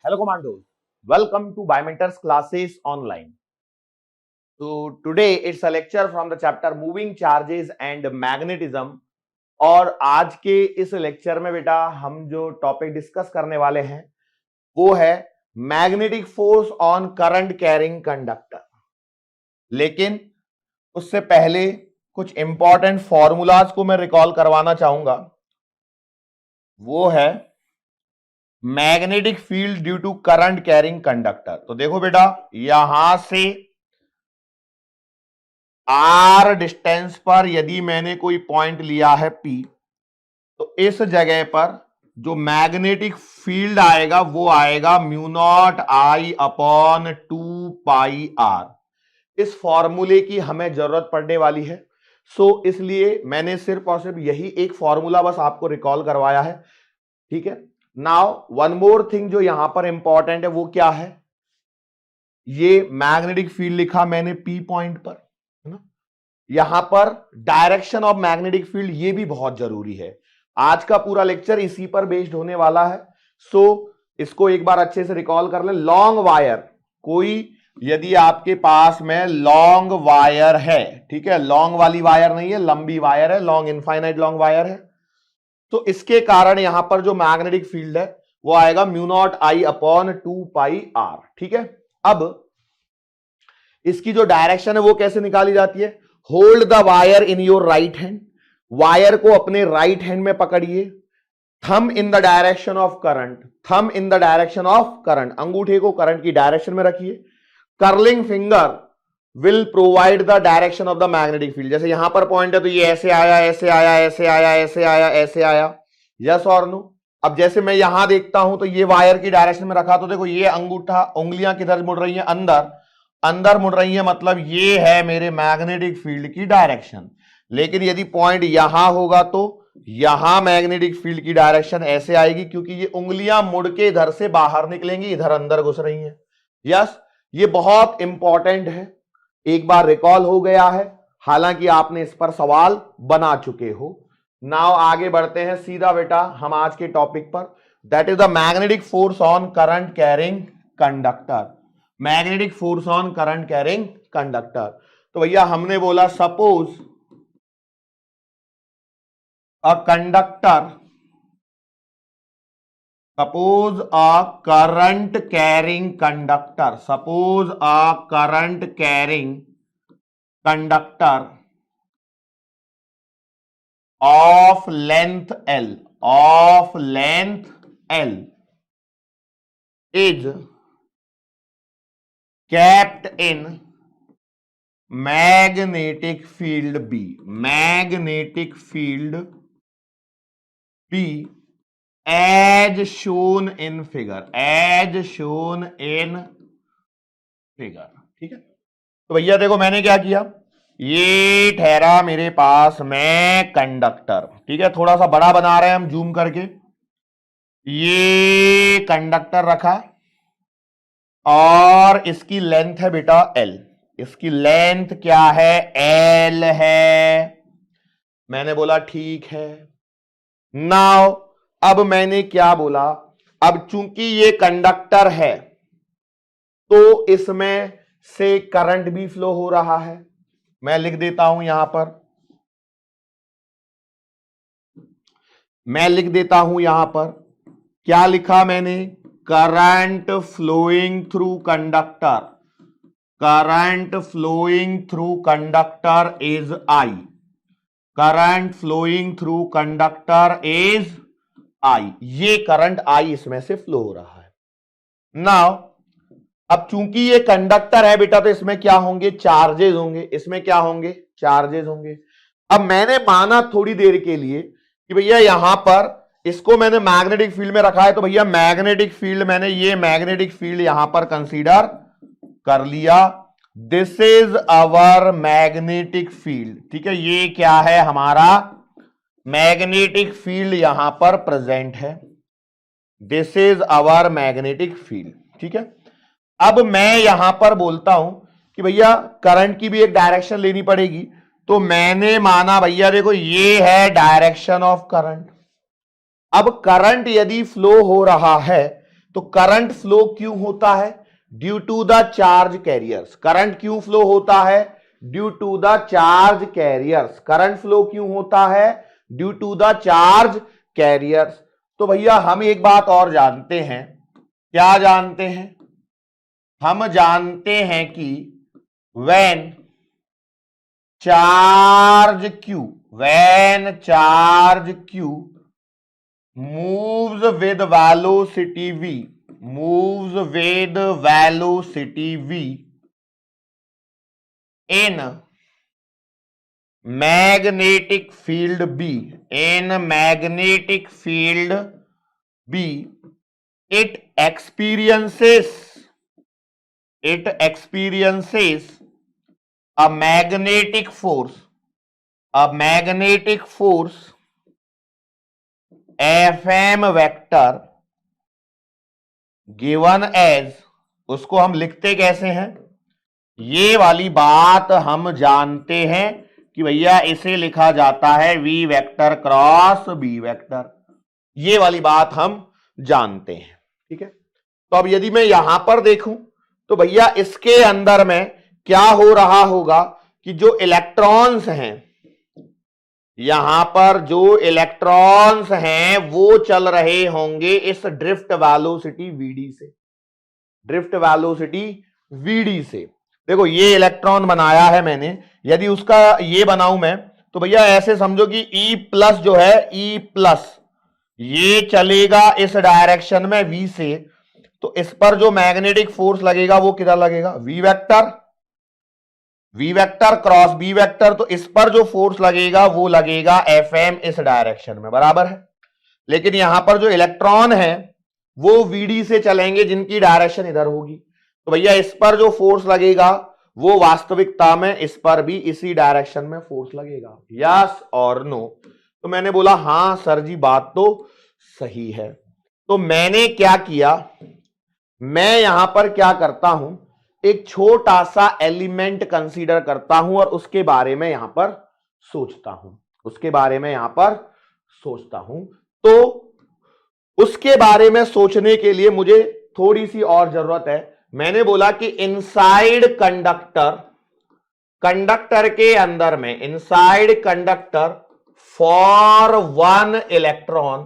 Hello commandos, welcome to Biomentors classes online. So today it's a lecture from the chapter moving charges and magnetism. और आज के इस lecture में बेटा हम जो टॉपिक डिस्कस करने वाले हैं वो है magnetic force on current carrying conductor. लेकिन उससे पहले कुछ इंपॉर्टेंट फॉर्मूलाज को मैं रिकॉल करवाना चाहूंगा। वो है magnetic field due to current carrying conductor. तो देखो बेटा, यहां से आर डिस्टेंस पर यदि मैंने कोई पॉइंट लिया है P, तो इस जगह पर जो मैग्नेटिक फील्ड आएगा वो आएगा mu not I upon 2 pi R। इस फॉर्मूले की हमें जरूरत पड़ने वाली है। सो इसलिए मैंने सिर्फ और सिर्फ यही एक फॉर्मूला बस आपको रिकॉल करवाया है। ठीक है, नाउ वन मोर थिंग जो यहां पर इंपॉर्टेंट है वो क्या है, ये मैग्नेटिक फील्ड लिखा मैंने P पॉइंट पर, है ना। यहां पर डायरेक्शन ऑफ मैग्नेटिक फील्ड ये भी बहुत जरूरी है। आज का पूरा लेक्चर इसी पर बेस्ड होने वाला है। सो इसको एक बार अच्छे से रिकॉल कर ले। लॉन्ग वायर, कोई यदि आपके पास में लॉन्ग वायर है, ठीक है, लॉन्ग वाली वायर नहीं है, लंबी वायर है, लॉन्ग इनफाइनाइट लॉन्ग वायर है, तो इसके कारण यहां पर जो मैग्नेटिक फील्ड है वो आएगा mu not I upon 2 pi R। ठीक है, अब इसकी जो डायरेक्शन है वो कैसे निकाली जाती है। Hold the wire in your right hand, wire को अपने राइट हैंड में पकड़िए। Thumb in the direction of current, thumb in the direction of current, अंगूठे को करंट की डायरेक्शन में रखिए। Curling finger will provide the direction of the magnetic field. जैसे यहां पर पॉइंट है तो ये ऐसे आया, ऐसे आया, ऐसे आया, ऐसे आया, ऐसे आया, यस और नो। अब जैसे मैं यहां देखता हूं तो ये वायर की डायरेक्शन में रखा, तो देखो ये अंगूठा, उंगलियां किधर मुड़ रही हैं, अंदर, अंदर मुड़ रही है, मतलब ये है मेरे मैग्नेटिक फील्ड की डायरेक्शन। लेकिन यदि पॉइंट यहां होगा तो यहां मैग्नेटिक फील्ड की डायरेक्शन ऐसे आएगी, क्योंकि ये उंगलियां मुड़ के इधर से बाहर निकलेंगी, इधर अंदर घुस रही हैं। यस, ये बहुत इंपॉर्टेंट है, एक बार रिकॉल हो गया है, हालांकि आपने इस पर सवाल बना चुके हो। नाउ आगे बढ़ते हैं सीधा बेटा हम आज के टॉपिक पर, that is the magnetic force on current carrying conductor. Magnetic force on current carrying conductor. तो भैया हमने बोला suppose a conductor, suppose a current carrying conductor, suppose a current carrying conductor of length L, of length L is kept in magnetic field B, magnetic field B as shown in figure, as shown in figure। ठीक है, तो भैया देखो मैंने क्या किया, ये ठहरा मेरे पास में कंडक्टर। ठीक है, थोड़ा सा बड़ा बना रहे हैं हम जूम करके। ये कंडक्टर रखा और इसकी लेंथ है बेटा L, इसकी लेंथ क्या है, L है। मैंने बोला ठीक है। नाउ अब मैंने क्या बोला, अब चूंकि ये कंडक्टर है तो इसमें से करंट भी फ्लो हो रहा है। मैं लिख देता हूं यहां पर, मैं लिख देता हूं यहां पर, क्या लिखा मैंने, current flowing through conductor, current flowing through conductor is I, current flowing through conductor is I। ये करंट I इसमें से फ्लो हो रहा है। नाउ अब चूंकि ये कंडक्टर है बेटा तो इसमें क्या होंगे, चार्जेस होंगे, इसमें क्या होंगे, चार्जेस होंगे। अब मैंने माना थोड़ी देर के लिए कि भैया यहां पर इसको मैंने मैग्नेटिक फील्ड में रखा है, तो भैया मैग्नेटिक फील्ड मैंने ये मैग्नेटिक फील्ड यहां पर कंसीडर कर लिया। This is our magnetic field. ठीक है, ये क्या है, हमारा मैग्नेटिक फील्ड यहां पर प्रेजेंट है। This is our magnetic field. ठीक है, अब मैं यहां पर बोलता हूं कि भैया करंट की भी एक डायरेक्शन लेनी पड़ेगी, तो मैंने माना भैया देखो ये है डायरेक्शन ऑफ करंट। अब करंट यदि फ्लो हो रहा है तो करंट फ्लो क्यों होता है? Due to the charge carriers. Current क्यों फ्लो होता है? Due to the charge carriers. Current flow क्यों होता है? Due to the charge carriers. तो भैया हम एक बात और जानते हैं। क्या जानते हैं? हम जानते हैं कि when charge q moves with velocity v in magnetic field b it experiences a magnetic force Fm vector given as, उसको हम लिखते कैसे हैं? ये वाली बात हम जानते हैं कि भैया इसे लिखा जाता है v vector cross b vector. ये वाली बात हम जानते हैं, ठीक है। तो अब यदि मैं यहां पर देखूं तो भैया इसके अंदर में क्या हो रहा होगा कि जो इलेक्ट्रॉन्स हैं, यहां पर जो इलेक्ट्रॉन्स हैं वो चल रहे होंगे इस ड्रिफ्ट वेलोसिटी vd से। देखो ये इलेक्ट्रॉन बनाया है मैंने, यदि उसका ये बनाऊं मैं तो भैया ऐसे समझो कि E+ जो है E+, ये चलेगा इस डायरेक्शन में v से, तो इस पर जो मैग्नेटिक फोर्स लगेगा वो किधर लगेगा? v vector cross b vector. तो इस पर जो फोर्स लगेगा वो लगेगा Fm इस डायरेक्शन में, बराबर है। लेकिन यहां पर जो इलेक्ट्रॉन है वो vd से चलेंगे जिनकी डायरेक्शन इधर होगी, तो भैया इस पर जो फोर्स लगेगा वो वास्तविकता में इस पर भी इसी डायरेक्शन में फोर्स लगेगा। यस और नो? तो मैंने बोला हां सर जी बात तो सही है। तो मैंने क्या किया, मैं यहां पर क्या करता हूं, एक छोटा सा एलिमेंट कंसीडर करता हूं और उसके बारे में यहां पर सोचता हूं। तो उसके बारे में सोचने के लिए मुझे थोड़ी सी और जरूरत है। मैंने बोला कि इनसाइड कंडक्टर के अंदर में, इनसाइड कंडक्टर फॉर 1 इलेक्ट्रॉन,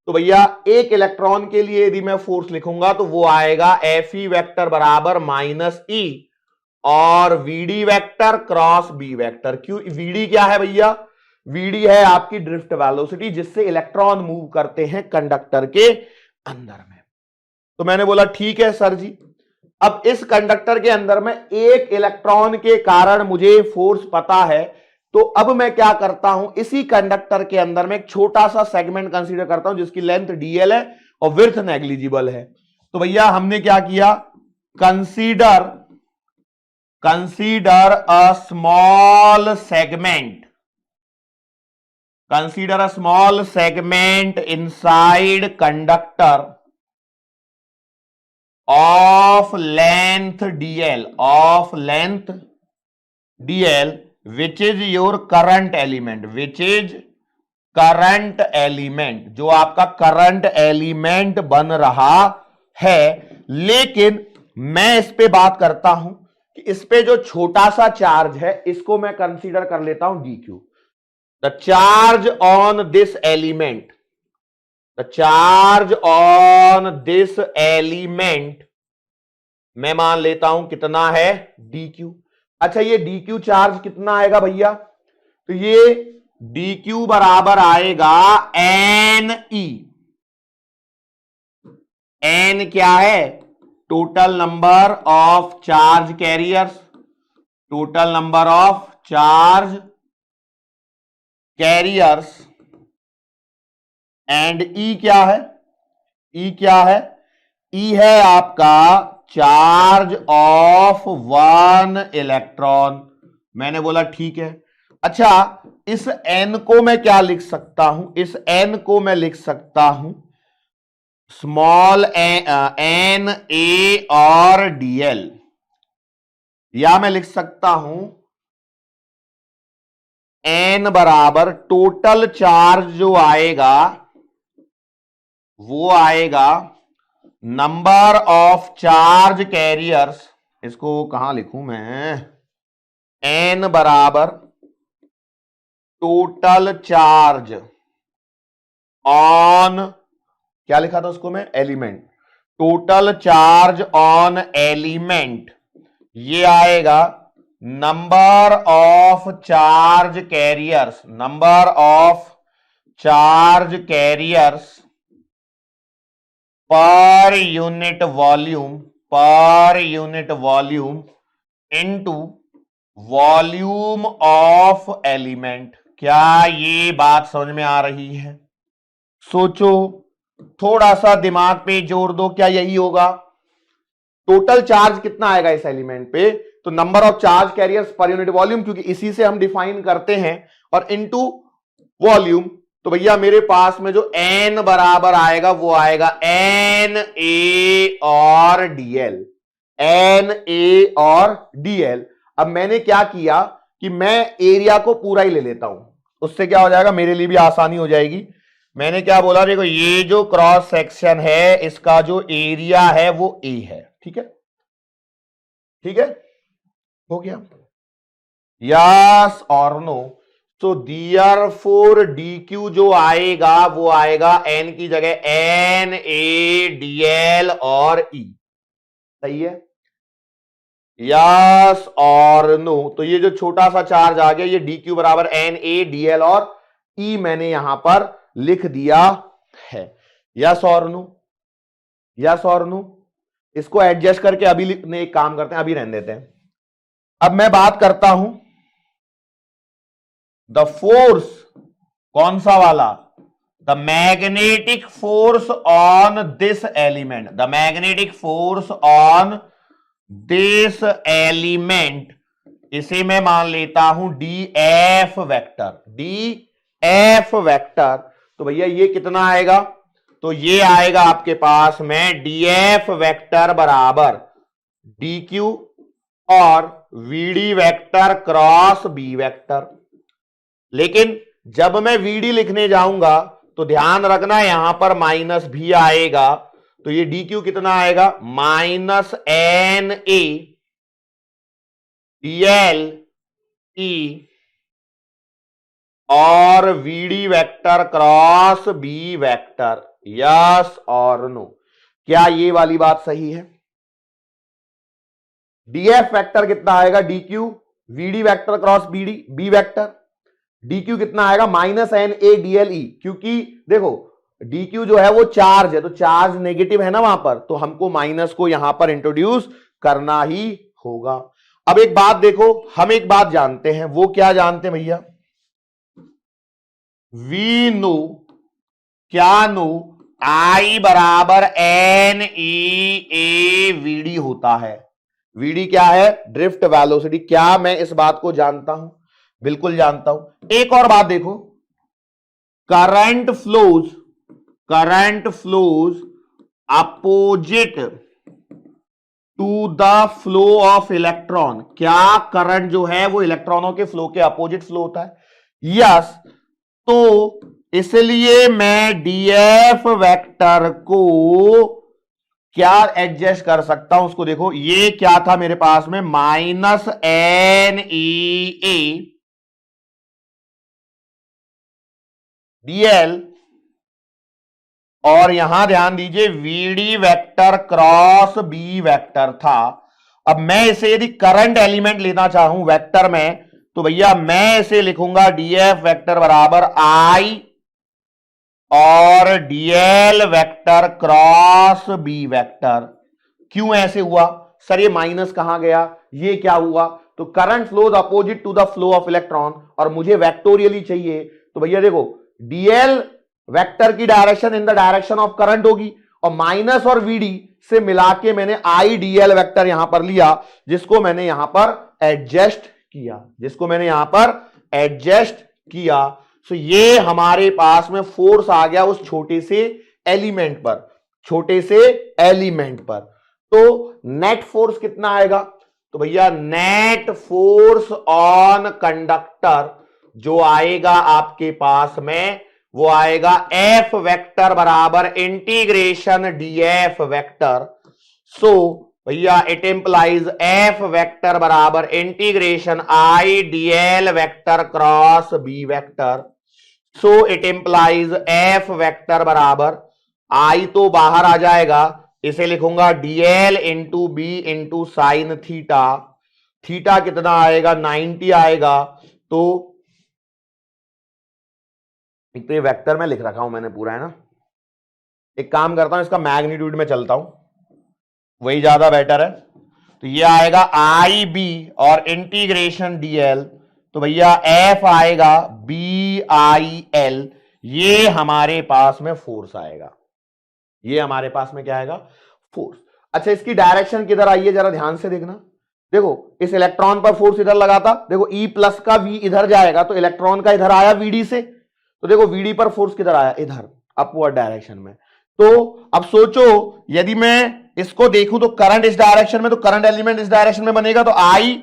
तो भैया एक इलेक्ट्रॉन के लिए यदि मैं फोर्स लिखूंगा तो वो आएगा Fe वेक्टर बराबर -E और Vd vector cross b vector. क्यों? Vd क्या है भैया? Vd है आपकी ड्रिफ्ट वेलोसिटी जिससे इलेक्ट्रॉन मूव करते हैं कंडक्टर के अंदर में। तो मैंने बोला ठीक है सर जी, अब इस कंडक्टर के अंदर में एक इलेक्ट्रॉन के कारण मुझे फोर्स पता है, तो अब मैं क्या करता हूं, इसी कंडक्टर के अंदर में एक छोटा सा सेगमेंट कंसीडर करता हूं जिसकी लेंथ dl है और विड्थ नेग्लिजिबल है। तो भैया हमने क्या किया, consider a small segment inside conductor of length dl which is your current element, जो आपका करंट एलिमेंट बन रहा है। लेकिन मैं इस पे बात करता हूं कि इस पे जो छोटा सा चार्ज है इसको मैं कंसीडर कर लेता हूं dq। The charge on this element मैं मान लेता हूं कितना है, dq। अच्छा ये dq चार्ज कितना आएगा भैया? तो ये dq बराबर आएगा ne। n क्या है? Total number of charge carriers, and E क्या है? E है आपका चार्ज ऑफ 1 इलेक्ट्रॉन। मैंने बोला ठीक है। अच्छा इस n को मैं क्या लिख सकता हूं? इस n को मैं लिख सकता हूं स्मॉल n a और dl, या मैं लिख सकता हूं n बराबर टोटल चार्ज जो आएगा वो आएगा नंबर ऑफ चार्ज कैरियर्स, इसको कहां लिखूं मैं, n बराबर टोटल चार्ज ऑन, क्या लिखा था उसको मैं, element, total charge on element, ये आएगा number of charge carriers, number of charge carriers per unit volume into volume of element. क्या ये बात समझ में आ रही है? सोचो, थोड़ा सा दिमाग पे जोर दो, क्या यही होगा? टोटल चार्ज कितना आएगा इस एलिमेंट पे, तो number of charge carriers per unit volume, क्योंकि इसी से हम डिफाइन करते हैं, और इनटू वॉल्यूम, तो भैया मेरे पास में जो n बराबर आएगा वो आएगा एन ए और डीएल, एन ए और डीएल। अब मैंने क्या किया कि मैं एरिया को पूरा ही ले लेता हूं, उससे क्या हो जाएगा, मेरे लिए भी आसानी हो जाएगी। मैंने क्या बोला, देखो ये जो क्रॉस सेक्शन है इसका जो एरिया है वो ए है, ठीक है, ठीक है, हो गया, यस और नो। तो देयरफॉर DQ जो आएगा वो आएगा n की जगह एन ए डीएल और E, सही है, यस और नो। तो ये जो छोटा सा चार्ज आ गया, ये DQ बराबर एन ए डीएल और E मैंने यहां पर लिख दिया है, यस और नो, यस और नो। इसको एडजस्ट करके अभी एक काम करते हैं, अभी रहने देते हैं। अब मैं बात करता हूं द फोर्स, कौन सा वाला, the magnetic force on this element, the magnetic force on this element, इसे मैं मान लेता हूं DF वेक्टर, DF वेक्टर। तो भैया ये कितना आएगा, तो ये आएगा आपके पास में DF वेक्टर बराबर DQ और VD vector cross B vector. लेकिन जब मैं VD लिखने जाऊंगा तो ध्यान रखना यहां पर माइनस भी आएगा, तो ये DQ कितना आएगा, minus N A DL E और VD vector cross B vector, yes और नो। क्या ये वाली बात सही है? DF वेक्टर कितना आएगा, DQ VD vector cross B vector, DQ कितना आएगा, माइनस एन ए डीएल ई, क्योंकि देखो DQ जो है वो चार्ज है, तो चार्ज नेगेटिव है ना वहां पर, तो हमको माइनस को यहां पर इंट्रोड्यूस करना ही होगा। अब एक बात देखो, हम एक बात जानते हैं, वो क्या जानते हैं भैया, वी नो, क्या नो, I बराबर एन ई ए वीडी होता है। वीडी क्या है, ड्रिफ्ट वेलोसिटी। क्या मैं इस बात को जानता हूं? बिल्कुल जानता हूं। एक और बात देखो, current flows opposite to the flow of electron. क्या करंट जो है वो इलेक्ट्रॉनों के फ्लो के अपोजिट फ्लो होता है? यस। तो इसलिए मैं डीएफ वेक्टर को क्या एडजस्ट कर सकता हूं, उसको देखो, ये क्या था मेरे पास में, minus N E A DL, और यहां ध्यान दीजिए VD vector cross B vector था। अब मैं इसे यदि करंट एलिमेंट लेना चाहूं वेक्टर में, तो भैया मैं इसे लिखूंगा डीएफ वेक्टर बराबर आई और DL vector cross B vector. क्यों ऐसे हुआ सर, ये माइनस कहां गया, ये क्या हुआ, तो current flows opposite to the flow of electron और मुझे वेक्टोरियली चाहिए, तो भैया देखो डीएल वेक्टर की direction in the direction of current होगी, और माइनस और वीडी से मिला के मैंने आई डीएल वेक्टर यहां पर लिया, जिसको मैंने यहां पर एडजस्ट किया, सो ये हमारे पास में फोर्स आ गया उस छोटे से एलिमेंट पर। तो नेट फोर्स कितना आएगा, तो भैया नेट फोर्स ऑन कंडक्टर जो आएगा आपके पास में वो आएगा एफ वेक्टर बराबर इंटीग्रेशन डीएफ वेक्टर। सो भैया इट इंप्लाइज एफ वेक्टर बराबर integration I DL vector cross B vector. So it implies F vector बराबर आई तो बाहर आ जाएगा, इसे लिखूंगा DL into B into sine theta. Theta कितना आएगा 90 आएगा। तो एक तो ये वेक्टर में लिख रखा हूं मैंने पूरा, है ना। एक काम करता हूं, इसका मैग्नीट्यूड में चलता हूं, वही ज्यादा बेटर है। तो ये आएगा आई बी और इंटीग्रेशन डीएल, तो भैया एफ आएगा बी आई एल। ये हमारे पास में फोर्स आएगा, ये हमारे पास में क्या आएगा, फोर्स। अच्छा, इसकी डायरेक्शन किधर आई है जरा ध्यान से देखना। देखो इस इलेक्ट्रॉन पर फोर्स इधर लगाता, देखो ई प्लस का वी इधर जाएगा तो इलेक्ट्रॉन का इधर आया वीडी से, तो देखो वीडी पर फोर्स किधर आया, इधर अपवर्ड डायरेक्शन में। तो अब सोचो यदि मैं इसको देखूं तो करंट इस डायरेक्शन में, तो करंट एलिमेंट इस डायरेक्शन में बनेगा, तो I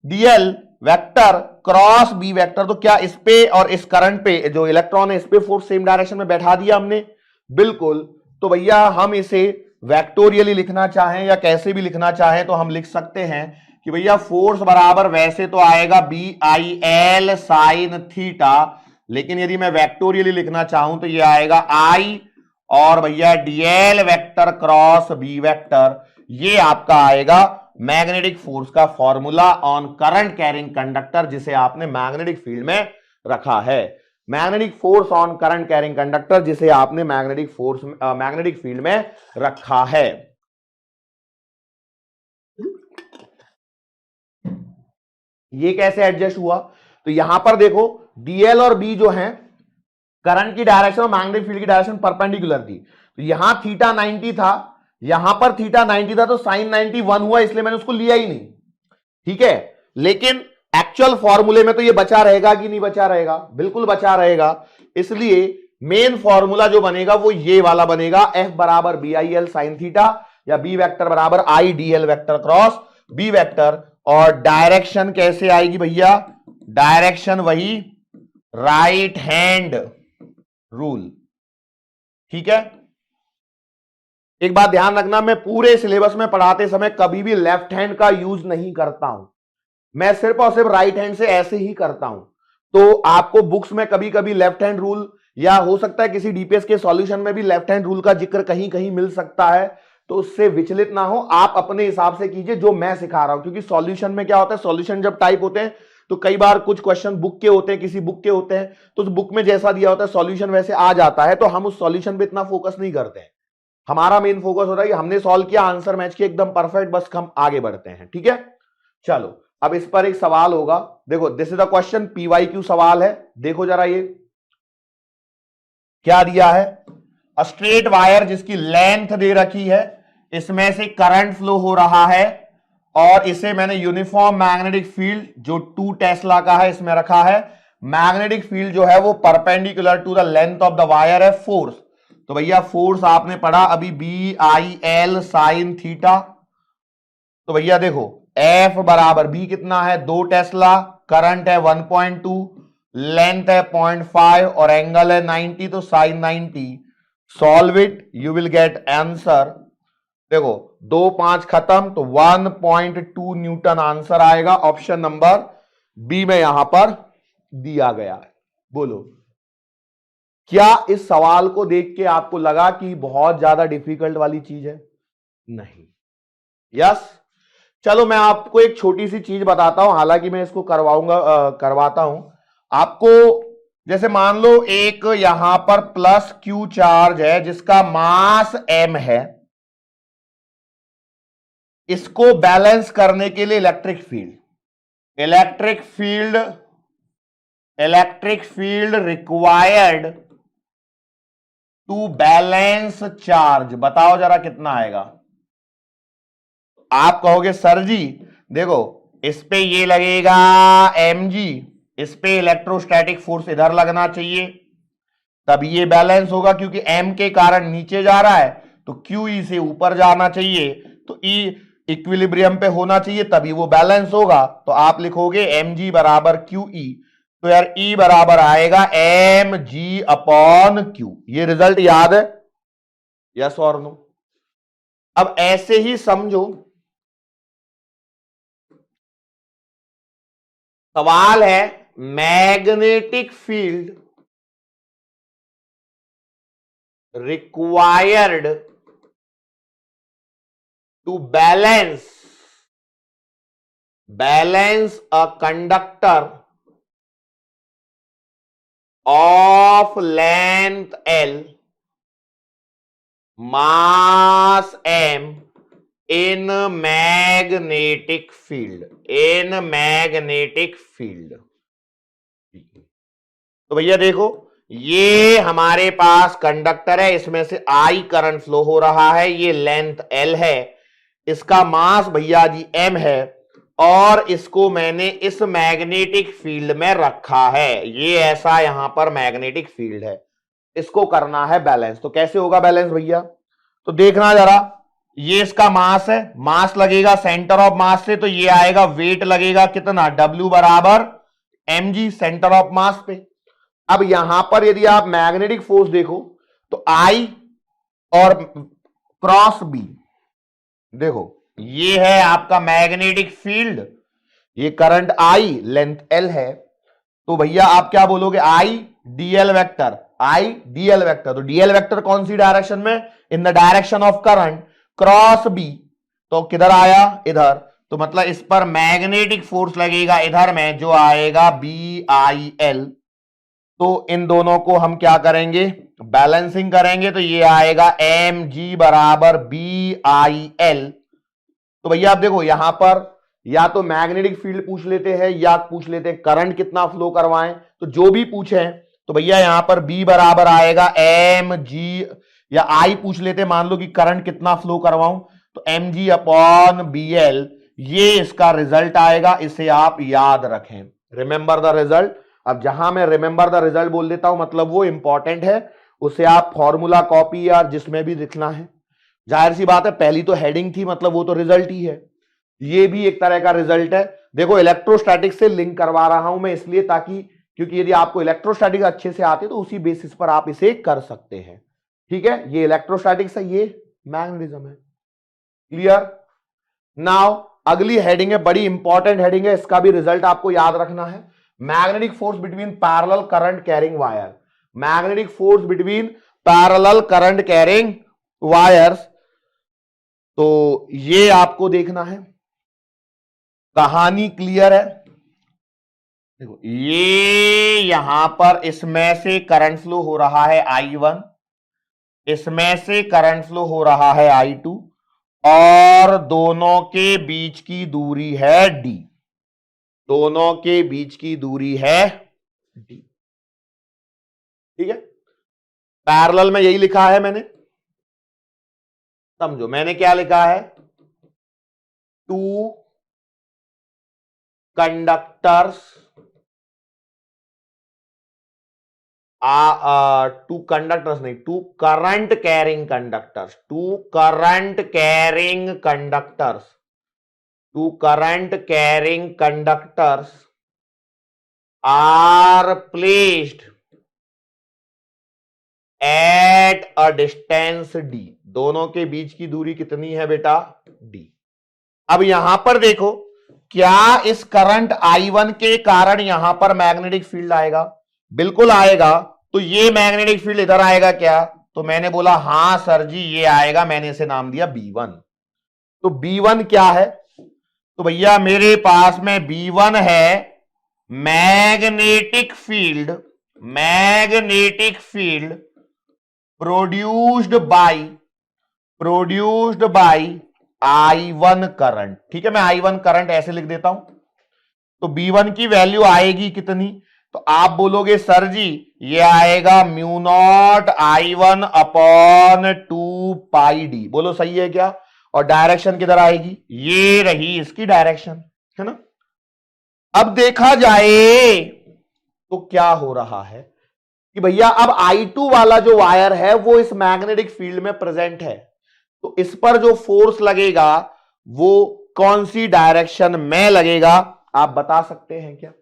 DL vector cross B vector. तो क्या इस पे और इस करंट पे जो इलेक्ट्रॉन है इस पे फोर्स सेम डायरेक्शन में बैठा दिया हमने, बिल्कुल। तो भैया हम इसे वेक्टोरियली लिखना चाहें या कैसे भी लिखना चाहें तो हम लिख सकते हैं कि भैया फोर्स बराबर वैसे तो आएगा B I L sine theta, लेकिन यदि मैं वेक्टोरियली लिखना चाहूं तो ये आएगा आई और भैया DL vector cross B vector. ये आपका आएगा मैग्नेटिक फोर्स का formula on current carrying conductor, जिसे आपने मैग्नेटिक फील्ड में रखा है। Magnetic force on current carrying conductor, जिसे आपने मैग्नेटिक फील्ड में रखा है। ये कैसे एडजस्ट हुआ, तो यहां पर देखो डीएल और बी जो हैं करंट की डायरेक्शन और मैग्नेटिक फील्ड की डायरेक्शन परपेंडिकुलर थी। तो यहां थीटा 90 था, यहां पर थीटा 90 था, तो साइन 91 हुआ, इसलिए मैंने उसको लिया ही नहीं, ठीक है। लेकिन एक्चुअल फॉर्मूले में तो ये बचा रहेगा कि नहीं बचा रहेगा, बिल्कुल बचा रहेगा। इसलिए मेन फॉर्मूला जो बनेगा वो ये वाला बनेगा, एफ बराबर B I L sine theta या बी वेक्टर बराबर I D L vector cross B vector. और डायरेक्शन कैसे आएगी भैया, डायरेक्शन वही राइट हैंड रूल, ठीक है। एक बात ध्यान रखना, मैं पूरे सिलेबस में पढ़ाते समय कभी भी लेफ्ट हैंड का यूज नहीं करता हूं, मैं सिर्फ और सिर्फ राइट हैंड से ऐसे ही करता हूं। तो आपको बुक्स में कभी कभी लेफ्ट हैंड रूल या हो सकता है किसी डीपीएस के सॉल्यूशन में भी लेफ्ट हैंड रूल का जिक्र कहीं कहीं मिल सकता है, तो उससे विचलित ना हो, आप अपने हिसाब से कीजिए जो मैं सिखा रहा हूं। क्योंकि सॉल्यूशन में क्या होता है, सॉल्यूशन जब टाइप होते हैं तो कई बार कुछ क्वेश्चन बुक के होते हैं, किसी बुक के होते हैं, तो उस बुक में जैसा दिया होता है सॉल्यूशन वैसे आ जाता है, तो हम उस सॉल्यूशन पे इतना फोकस नहीं करते हैं। हमारा मेन फोकस होता है कि हमने सॉल्व किया, आंसर मैच किया एकदम परफेक्ट, बस हम आगे बढ़ते हैं, ठीक है। चलो अब इस पर एक सवाल होगा, देखो this is the question, PYQ सवाल है। देखो जरा ये क्या दिया है, अ स्ट्रेट वायर जिसकी लेंथ दे रखी है, इसमें से करंट फ्लो हो रहा है और इसे मैंने यूनिफॉर्म मैग्नेटिक फील्ड जो 2 टेस्ला का है इसमें रखा है। मैग्नेटिक फील्ड जो है वो perpendicular to the length of the wire है। फोर्स, तो भैया फोर्स आपने पढ़ा अभी B I L sine theta. तो भैया देखो एफ बराबर बी कितना है 2 टेस्ला, करंट है 1.2, लेंथ है 0.5 और एंगल है 90, तो sine 90। Solve it, you will get answer. देखो 2 5 खत्म, तो 1.2 न्यूटन आंसर आएगा। ऑप्शन नंबर बी में यहां पर दिया गया है। बोलो क्या इस सवाल को देख के आपको लगा कि बहुत ज्यादा डिफिकल्ट वाली चीज है? नहीं। यस, चलो मैं आपको एक छोटी सी चीज बताता हूं, हालांकि मैं इसको करवाता हूं आपको। जैसे मान लो एक यहां पर प्लस क्यू चार्ज है जिसका मास m है, इसको बैलेंस करने के लिए electric field required to balance charge, बताओ जरा कितना आएगा। आप कहोगे सर जी देखो इस पे ये लगेगा mg, इस पे इलेक्ट्रोस्टैटिक फोर्स इधर लगना चाहिए, तब ये बैलेंस होगा, क्योंकि m के कारण नीचे जा रहा है तो QE से ऊपर जाना चाहिए, तो E इक्विलिब्रियम पे होना चाहिए, तभी वो बैलेंस होगा। तो आप लिखोगे mg बराबर QE। तो यार E बराबर आएगा mg/q। ये रिजल्ट याद है? यस और नो? अब ऐसे ही समझो, सवाल है magnetic field required to balance a conductor of length L, mass m in magnetic field, तो भैया देखो, ये हमारे पास कंडक्टर है, इसमें से I करंट फ्लो हो रहा है, ये लेंथ L है, इसका मास भैया जी m है, और इसको मैंने इस मैग्नेटिक फील्ड में रखा है। ये ऐसा यहां पर मैग्नेटिक फील्ड है, इसको करना है बैलेंस। तो कैसे होगा बैलेंस भैया? तो देखना जरा, ये इसका मास है, मास लगेगा सेंटर ऑफ मास से, तो ये आएगा वेट लगेगा कितना, W बराबर mg सेंटर ऑफ मास पे। अब यहां पर यदि आप मैग्नेटिक फोर्स देखो तो I और क्रॉस B, देखो ये है आपका मैग्नेटिक फील्ड, ये करंट I, लेंथ L है, तो भैया आप क्या बोलोगे, I dl वेक्टर, तो dl वेक्टर कौन सी डायरेक्शन में, इन the direction of current cross B, तो किधर आया, इधर, तो मतलब इस पर मैग्नेटिक फोर्स लगेगा इधर में, जो आएगा BIL। तो इन दोनों को हम क्या करेंगे, बैलेंसिंग करेंगे, तो ये आएगा mg बराबर BIL। तो भैया आप देखो, यहां पर या तो मैग्नेटिक फील्ड पूछ लेते हैं या पूछ लेते हैं करंट कितना फ्लो करवाएं, तो जो भी पूछे, तो भैया यहां पर B बराबर आएगा mg, या I पूछ लेते, मान लो कि करंट कितना फ्लो करवाऊं, तो mg/BL, ये इसका रिजल्ट आएगा, इसे आप याद रखें, रिमेंबर द रिजल्ट। अब जहां मैं रिमेंबर द रिजल्ट बोल देता हूं, मतलब वो इंपॉर्टेंट है, उसे आप फॉर्मूला कॉपी या जिसमें भी लिखना है, जाहिर सी बात है, पहली तो हेडिंग थी, मतलब वो तो रिजल्ट ही है, ये भी एक तरह का रिजल्ट है। देखो इलेक्ट्रोस्टैटिक से लिंक करवा रहा हूं मैं इसलिए, ताकि क्योंकि यदि आपको इलेक्ट्रोस्टैटिक अच्छे से आते तो उसी बेसिस पर आप इसे कर सकते हैं, ठीक है। ये इलेक्ट्रोस्टैटिक्स है, ये मैग्नेटिज्म है, क्लियर। नाउ अगली हेडिंग है, बड़ी इंपॉर्टेंट हेडिंग है, इसका भी रिजल्ट आपको याद रखना है, magnetic force between parallel current carrying wire, magnetic force between parallel current carrying wires. तो ये आपको देखना है, कहानी क्लियर है? देखो ये यहां पर इसमें से करंट फ्लो हो रहा है I1, इसमें से करंट फ्लो हो रहा है I2, और दोनों के बीच की दूरी है D, दोनों के बीच की दूरी है D, ठीक है। पैरेलल में यही लिखा है मैंने, समझो मैंने क्या लिखा है, टू कंडक्टर्स, टू कंडक्टर्स नहीं, two current carrying conductors, two current carrying conductors, two current carrying conductors are placed at a distance D, दोनों के बीच की दूरी कितनी है बेटा, D। अब यहां पर देखो, क्या इस करंट I1 के कारण यहां पर मैग्नेटिक फील्ड आएगा, बिल्कुल आएगा। तो ये मैग्नेटिक फील्ड इधर आएगा क्या, तो मैंने बोला हां सर जी ये आएगा, मैंने इसे नाम दिया B1। तो B1 क्या है, तो भैया मेरे पास में B1 है magnetic field, magnetic field produced by I1 current, ठीक है। मैं I1 करंट ऐसे लिख देता हूं, तो B1 की वैल्यू आएगी कितनी, तो आप बोलोगे सर जी ये आएगा म्यू नॉट I1 अपॉन 2 पाई D, बोलो सही है क्या। और डायरेक्शन किधर आएगी, ये रही इसकी डायरेक्शन, है ना। अब देखा जाए तो क्या हो रहा है कि भैया अब I2 वाला जो वायर है वो इस मैग्नेटिक फील्ड में प्रेजेंट है, तो इस पर जो फोर्स लगेगा वो कौन सी डायरेक्शन में लगेगा, आप बता सकते हैं क्या।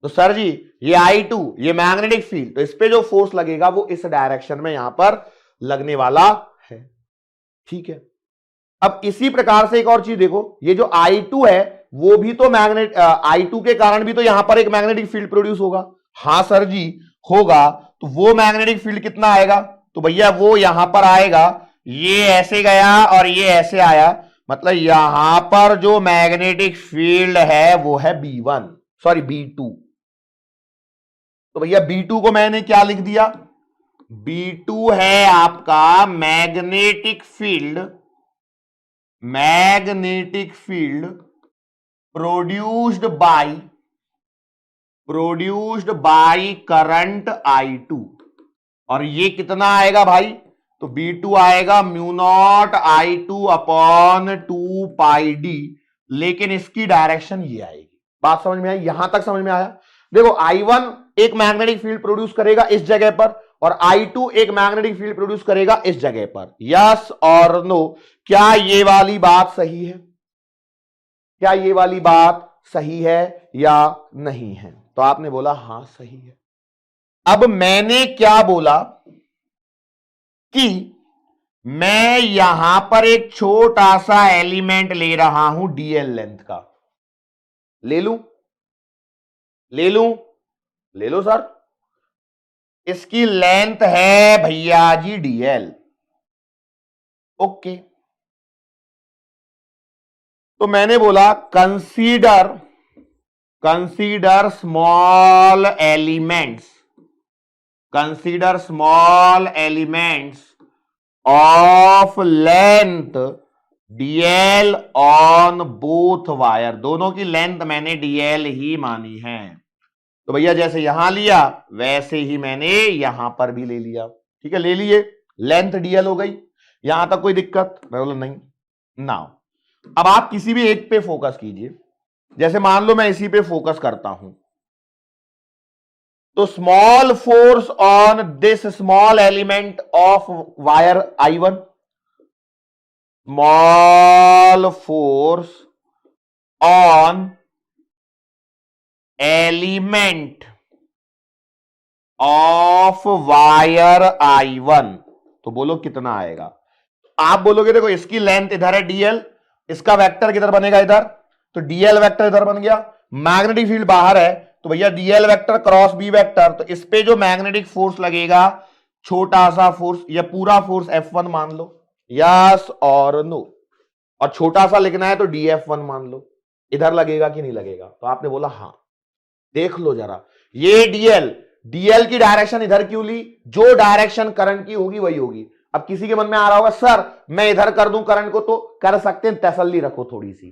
तो सर जी ये I2 ये मैग्नेटिक फील्ड, तो इस पे जो फोर्स लगेगा वो इस डायरेक्शन में यहां पर लगने वाला है। ठीक है, अब इसी प्रकार से एक और चीज देखो, ये जो I2 है वो भी तो मैग्नेट I2 के कारण भी तो यहां पर एक मैग्नेटिक फील्ड प्रोड्यूस होगा। हां सर जी होगा, तो वो मैग्नेटिक फील्ड कितना आएगा, तो भैया वो यहां पर आएगा, ये ऐसे गया और ये ऐसे आया, मतलब यहां पर जो मैग्नेटिक फील्ड है वो है B1 सॉरी B2। तो भैया B2 को मैंने क्या लिख दिया, B2 है आपका magnetic field, magnetic field produced by current I2। और ये कितना आएगा भाई, तो B2 आएगा mu not I2 upon 2 pi D, लेकिन इसकी डायरेक्शन ये आएगी। बात समझ में आई, यहां तक समझ में आया। देखो I1 एक मैग्नेटिक फील्ड प्रोड्यूस करेगा इस जगह पर, और I2 एक मैग्नेटिक फील्ड प्रोड्यूस करेगा इस जगह पर। यस और नो, क्या ये वाली बात सही है, क्या ये वाली बात सही है या नहीं है, तो आपने बोला हां सही है। अब मैंने क्या बोला कि मैं यहां पर एक छोटा सा एलिमेंट ले रहा हूं डीएल लेंथ का, ले लूं ले लूं ले लो सर, इसकी लेंथ है भैया जी डीएल। ओके, तो मैंने बोला consider small elements, consider small elements of length DL on both wire, दोनों की लेंथ मैंने डीएल ही मानी है। तो भैया जैसे यहां लिया वैसे ही मैंने यहां पर भी ले लिया। ठीक है, ले लिए, लेंथ डीएल हो गई, यहां तक कोई दिक्कत, मैं बोला नहीं। नाउ अब आप किसी भी एक पे फोकस कीजिए, जैसे मान लो मैं इसी पे फोकस करता हूं, तो small force on this small element of wire I1, small force on element of wire I1, तो बोलो कितना आएगा। आप बोलोगे देखो इसकी लेंथ इधर है डीएल, इसका वेक्टर किधर बनेगा इधर, तो डीएल वेक्टर इधर बन गया, मैग्नेटिक फील्ड बाहर है, तो भैया DL vector cross B vector, तो इस पे जो मैग्नेटिक फोर्स लगेगा छोटा सा फोर्स या पूरा फोर्स F1 मान लो, यस और नो, और छोटा सा लिखना है तो DF1 मान लो, इधर लगेगा कि नहीं लगेगा, तो आपने बोला हां। देख लो जरा, ये डीएल की डायरेक्शन इधर क्यों ली, जो डायरेक्शन करंट की होगी वही होगी। अब किसी के मन में आ रहा होगा सर मैं इधर कर दूं करंट को, तो कर सकते हैं, तसल्ली रखो थोड़ी सी,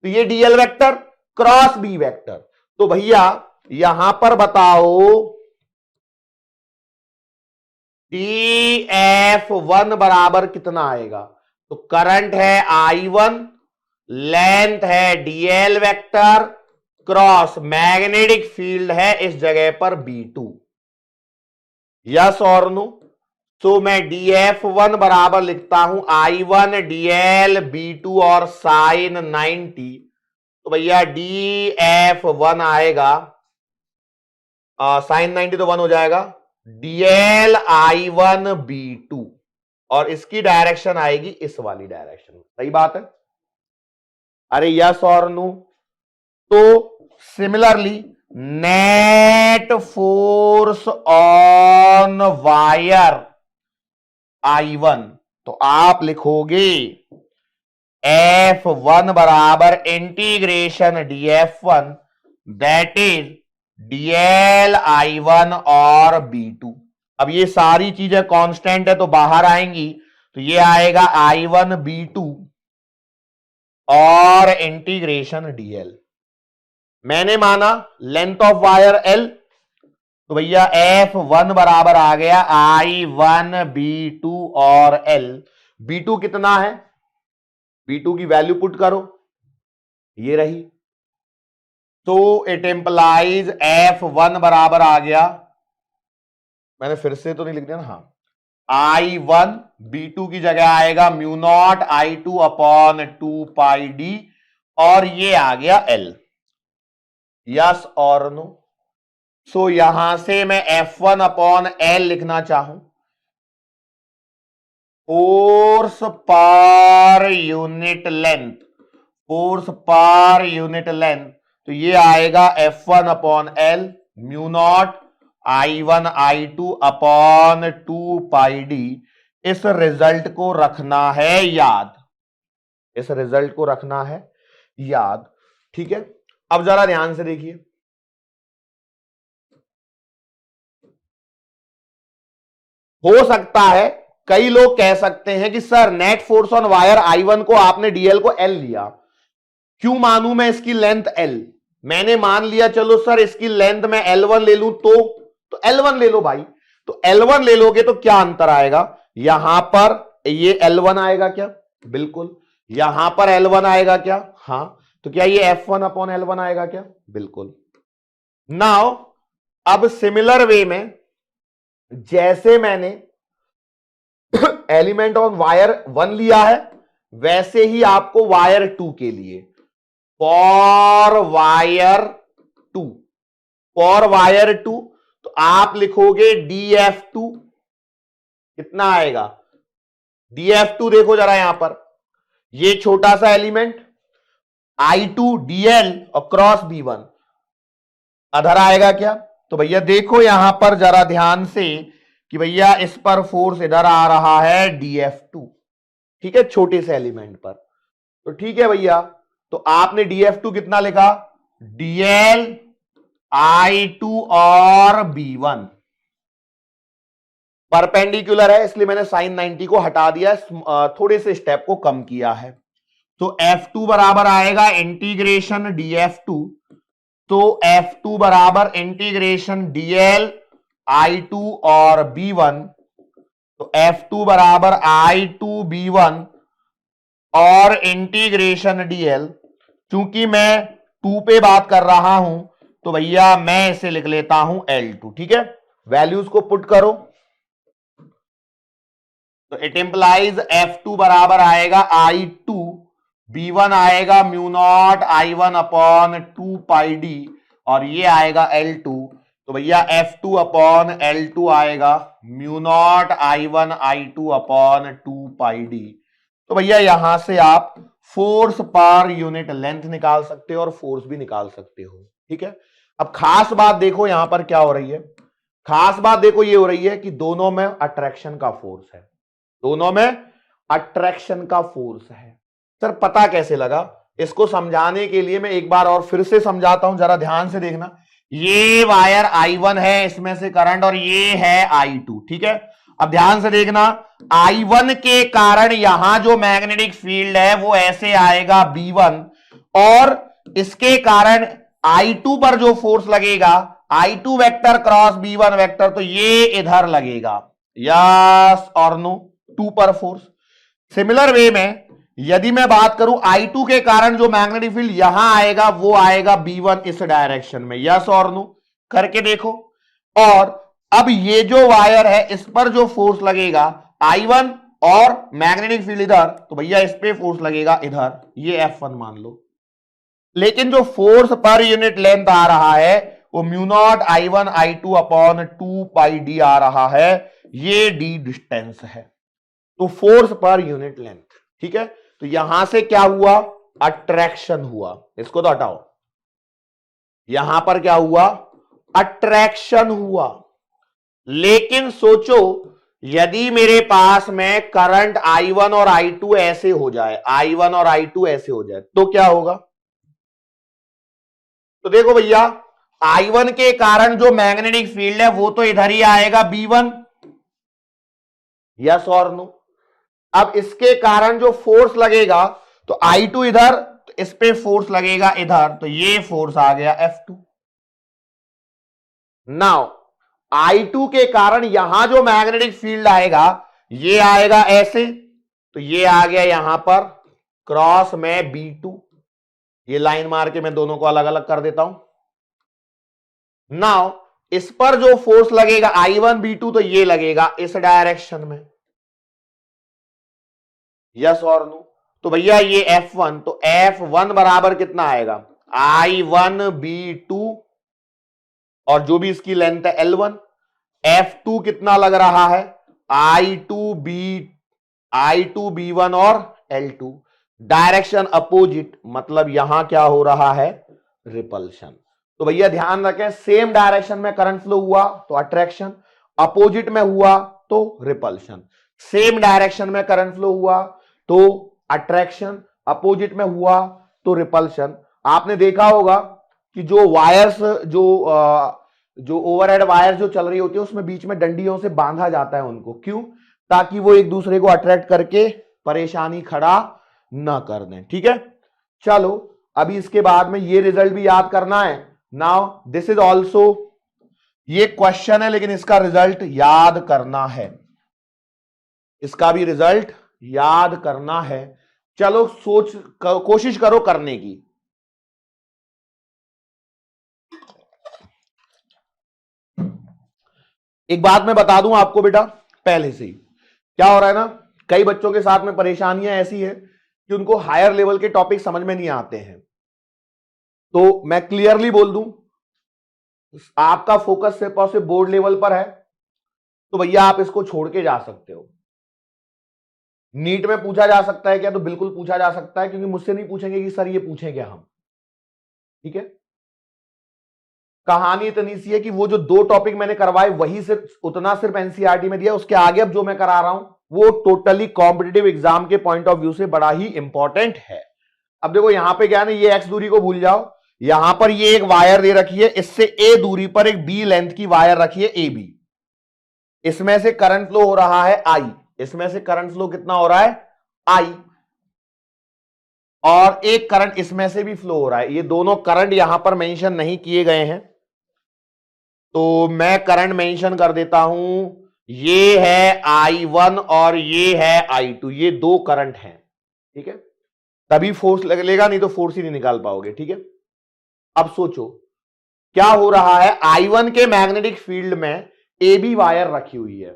तो ये DL vector cross B vector, तो भैया यहां पर बताओ DF1 बराबर कितना आएगा, तो करंट है I1, लेंथ है DL vector, cross magnetic field है इस जगह पर B2, यस और नो। तो मैं DF1 बराबर लिखता हूं I1 DL B2 और साइन 90, तो भैया DF1 आएगा, साइन 90 तो 1 हो जाएगा, DL I1 B2, और इसकी डायरेक्शन आएगी इस वाली डायरेक्शन में। सही बात है, अरे यस और नो। तो similarly net force on wire I1, तो आप लिखोगे F1 बराबर integration DF1 that is DL I1 और B2। अब ये सारी चीजें कांस्टेंट है तो बाहर आएंगी, तो ये आएगा I1 B2 और इंटीग्रेशन DL। मैंने माना लेंथ ऑफ वायर L, तो भैया F1 बराबर आ गया I1 B2 और L। B2 कितना है, B2 की वैल्यू पुट करो, ये रही, तो इट इंप्लाइज F1 बराबर आ गया, मैंने फिर से तो नहीं लिख दिया ना, हाँ, I1 B2 की जगह आएगा mu not I2 upon 2 pi D, और ये आ गया L, यस और नो। सो यहां से मैं F1 अपॉन एल लिखना चाहूं, force per unit length, force per unit length, तो ये आएगा F1 upon L mu naught I1 I2 upon 2 पाई डी। इस रिजल्ट को रखना है याद, इस रिजल्ट को रखना है याद। ठीक है, अब जरा ध्यान से देखिए, हो सकता है कई लोग कह सकते हैं कि sir net force on wire I1 को आपने डीएल को एल लिया, क्यों मानूं मैं इसकी लेंथ एल? मैंने मान लिया चलो सर इसकी लेंथ मैं L1 ले लूं तो L1 ले लो भाई। तो L1 ले लोगे तो क्या अंतर आएगा, यहां पर ये L1 आएगा क्या? बिल्कुल। यहां पर L1 आएगा क्या? हां। तो क्या ये F1 अपॉन L1 आएगा क्या? बिल्कुल। नाउ अब सिमिलर वे में जैसे मैंने एलिमेंट ऑन वायर 1 लिया है, वैसे ही आपको वायर 2 के लिए फॉर वायर 2, फॉर वायर 2 तो आप लिखोगे DF2, कितना आएगा DF2? देखो जरा यहां पर, ये छोटा सा एलिमेंट I2 DL और क्रॉस B1 अधर आएगा क्या? तो भैया देखो यहां पर जरा ध्यान से कि भैया इस पर फोर्स इधर आ रहा है DF2, ठीक है, छोटे से एलिमेंट पर। तो ठीक है भैया, तो आपने DF2 कितना लिखा? DL I2 और B1 परपेंडिकुलर है, इसलिए मैंने साइन 90 को हटा दिया, थोड़े से स्टेप को कम किया है। तो F2 बराबर आएगा इंटीग्रेशन DF2, तो F2 बराबर इंटीग्रेशन DL I2 और B1, तो F2 बराबर I2 B1 और इंटीग्रेशन DL। चूंकि मैं 2 पे बात कर रहा हूं तो भैया मैं इसे लिख लेता हूं L2, ठीक है। वैल्यूज को पुट करो तो इट इंप्लाइज F2 बराबर आएगा I2, B1 आएगा म्यू नॉट I1 अपॉन 2 पाई डी और ये आएगा L2। तो भैया F2 अपॉन L2 आएगा mu naught I1 I2 upon 2 पाई डी। तो भैया यहां से आप फोर्स पर यूनिट लेंथ निकाल सकते हो और फोर्स भी निकाल सकते हो, ठीक है। अब खास बात देखो यहां पर क्या हो रही है, खास बात देखो ये हो रही है कि दोनों में अट्रैक्शन का फोर्स है, दोनों में अट्रैक्शन का फोर्स है। सर पता कैसे लगा, इसको समझाने के लिए मैं एक बार और फिर से समझाता हूं, जरा ध्यान से देखना। ये वायर I1 है, इसमें से करंट, और ये है I2, ठीक है। अब ध्यान से देखना, I1 के कारण यहां जो मैग्नेटिक फील्ड है वो ऐसे आएगा B1, और इसके कारण I2 पर जो फोर्स लगेगा I2 vector cross B1 vector, तो ये इधर लगेगा, यस और नो, 2 पर फोर्स। सिमिलर वे में यदि मैं बात करूं I2 के कारण जो मैग्नेटिक फील्ड यहां आएगा वो आएगा B1 इस डायरेक्शन में, यस और नो, करके देखो। और अब ये जो वायर है इस पर जो फोर्स लगेगा I1 और मैग्नेटिक फील्ड इधर, तो भैया इस पे फोर्स लगेगा इधर, ये F1 मान लो। लेकिन जो फोर्स पर यूनिट लेंथ आ रहा है वो mu naught I1 I2 upon 2 पाई डी आ रहा है, ये डी डिस्टेंस है, तो फोर्स पर यूनिट लेंथ, ठीक है। तो यहां से क्या हुआ, अट्रैक्शन हुआ, इसको तो हटाओ, यहां पर क्या हुआ, अट्रैक्शन हुआ। लेकिन सोचो यदि मेरे पास में करंट I1 और I2 ऐसे हो जाए, I1 और I2 ऐसे हो जाए तो क्या होगा? तो देखो भैया I1 के कारण जो मैग्नेटिक फील्ड है वो तो इधर ही आएगा B1, यस और नो। अब इसके कारण जो फोर्स लगेगा तो I2 इधर, तो इस पे फोर्स लगेगा इधर, तो ये फोर्स आ गया F2। नाउ I2 के कारण यहां जो मैग्नेटिक फील्ड आएगा ये आएगा ऐसे, तो ये आ गया यहां पर क्रॉस में B2, ये लाइन मार के मैं दोनों को अलग अलग कर देता हूं। नाउ इस पर जो फोर्स लगेगा I1 B2, तो ये लगेगा इस डायरेक्शन में, यस और नो। तो भैया ये F1, तो F1 बराबर कितना आएगा, I1 B2 और जो भी इसकी लेंथ है L1, F2 कितना लग रहा है I2B1 और L2, डायरेक्शन अपोजिट, मतलब यहां क्या हो रहा है रिपल्शन। तो भैया ध्यान रखें, सेम डायरेक्शन में करंट फ्लो हुआ तो अट्रैक्शन, अपोजिट में हुआ तो रिपल्शन। सेम डायरेक्शन में करंट फ्लो हुआ तो अट्रैक्शन, अपोजिट में हुआ तो रिपल्शन। आपने देखा होगा कि जो वायर्स जो ओवरहेड वायर जो चल रही होती है उसमें बीच में डंडियों से बांधा जाता है उनको, क्यों? ताकि वो एक दूसरे को अट्रैक्ट करके परेशानी खड़ा ना कर दें। ठीक है, चलो अभी इसके बाद में ये रिजल्ट भी याद करना है। नाउ दिस इज ऑल्सो, ये क्वेश्चन है लेकिन इसका रिजल्ट याद करना है, इसका भी रिजल्ट याद करना है। चलो कोशिश करो करने की। एक बात मैं बता दूं आपको बेटा पहले से ही, क्या हो रहा है ना, कई बच्चों के साथ में परेशानियां ऐसी है कि उनको हायर लेवल के टॉपिक समझ में नहीं आते हैं। तो मैं क्लियरली बोल दूं, आपका फोकस सिर्फ और सिर्फ बोर्ड लेवल पर है तो भैया आप इसको छोड़ के जा सकते हो। नीट में पूछा जा सकता है क्या? तो बिल्कुल पूछा जा सकता है, क्योंकि मुझसे नहीं पूछेंगे कि सर ये पूछेंगे हम। ठीक है, कहानी इतनी सी है कि वो जो 2 टॉपिक मैंने करवाए वही सिर्फ एनसीईआरटी में दिया, उसके आगे अब जो मैं करा रहा हूं वो टोटली कॉम्पिटिटिव एग्जाम के पॉइंट ऑफ व्यू से बड़ा ही इंपॉर्टेंट है। अब देखो यहां पे क्या है ना, ये एक्स दूरी को भूल जाओ, यहां पर ये एक वायर दे रखी है, इससे ए दूरी पर एक बी लेंथ की वायर रखी है ए बी, इसमें से करंट फ्लो हो रहा है आई, इसमें से करंट फ्लो कितना हो रहा है आई, और एक करंट इसमें से भी फ्लो हो रहा है। ये दोनों करंट यहां पर मेंशन नहीं किए गए हैं तो मैं करंट मेंशन कर देता हूं, ये है I1 और ये है I2, ये 2 करंट हैं। ठीक है, तभी फोर्स लगेगा, नहीं तो फोर्स ही नहीं निकाल पाओगे। ठीक है, अब सोचो क्या हो रहा है, I1 के मैग्नेटिक फील्ड में ए बी वायर रखी हुई है,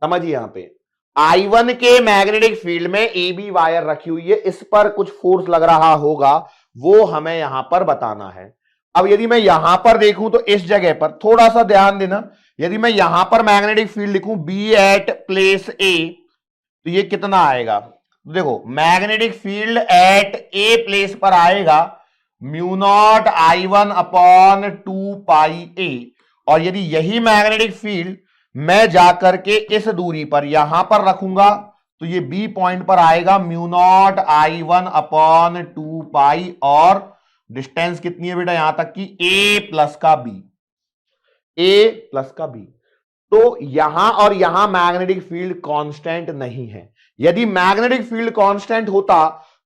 समझिए यहां पे I1 के मैग्नेटिक फील्ड में ए बी वायर रखी हुई है, इस पर कुछ फोर्स लग रहा होगा, वो हमें यहां पर बताना है। अब यदि मैं यहां पर देखूं तो इस जगह पर थोड़ा सा ध्यान देना, यदि मैं यहां पर मैग्नेटिक फील्ड लिखूं बी एट प्लेस ए तो ये कितना आएगा? देखो magnetic field at a place पर आएगा म्यू नॉट I1 अपॉन 2 पाई ए, और यदि यही मैग्नेटिक फील्ड मैं जाकर के इस दूरी पर यहां पर रखूंगा तो ये बी पॉइंट पर आएगा म्यू नॉट I1 अपॉन 2 पाई, और डिस्टेंस कितनी है बेटा यहां तक की ए प्लस का बी, ए प्लस का बी। तो यहां और यहां मैग्नेटिक फील्ड कांस्टेंट नहीं है। यदि मैग्नेटिक फील्ड कांस्टेंट होता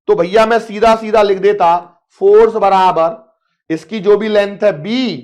तो भैया मैं सीधा सीधा लिख देता फोर्स बराबर इसकी जो भी लेंथ है बी,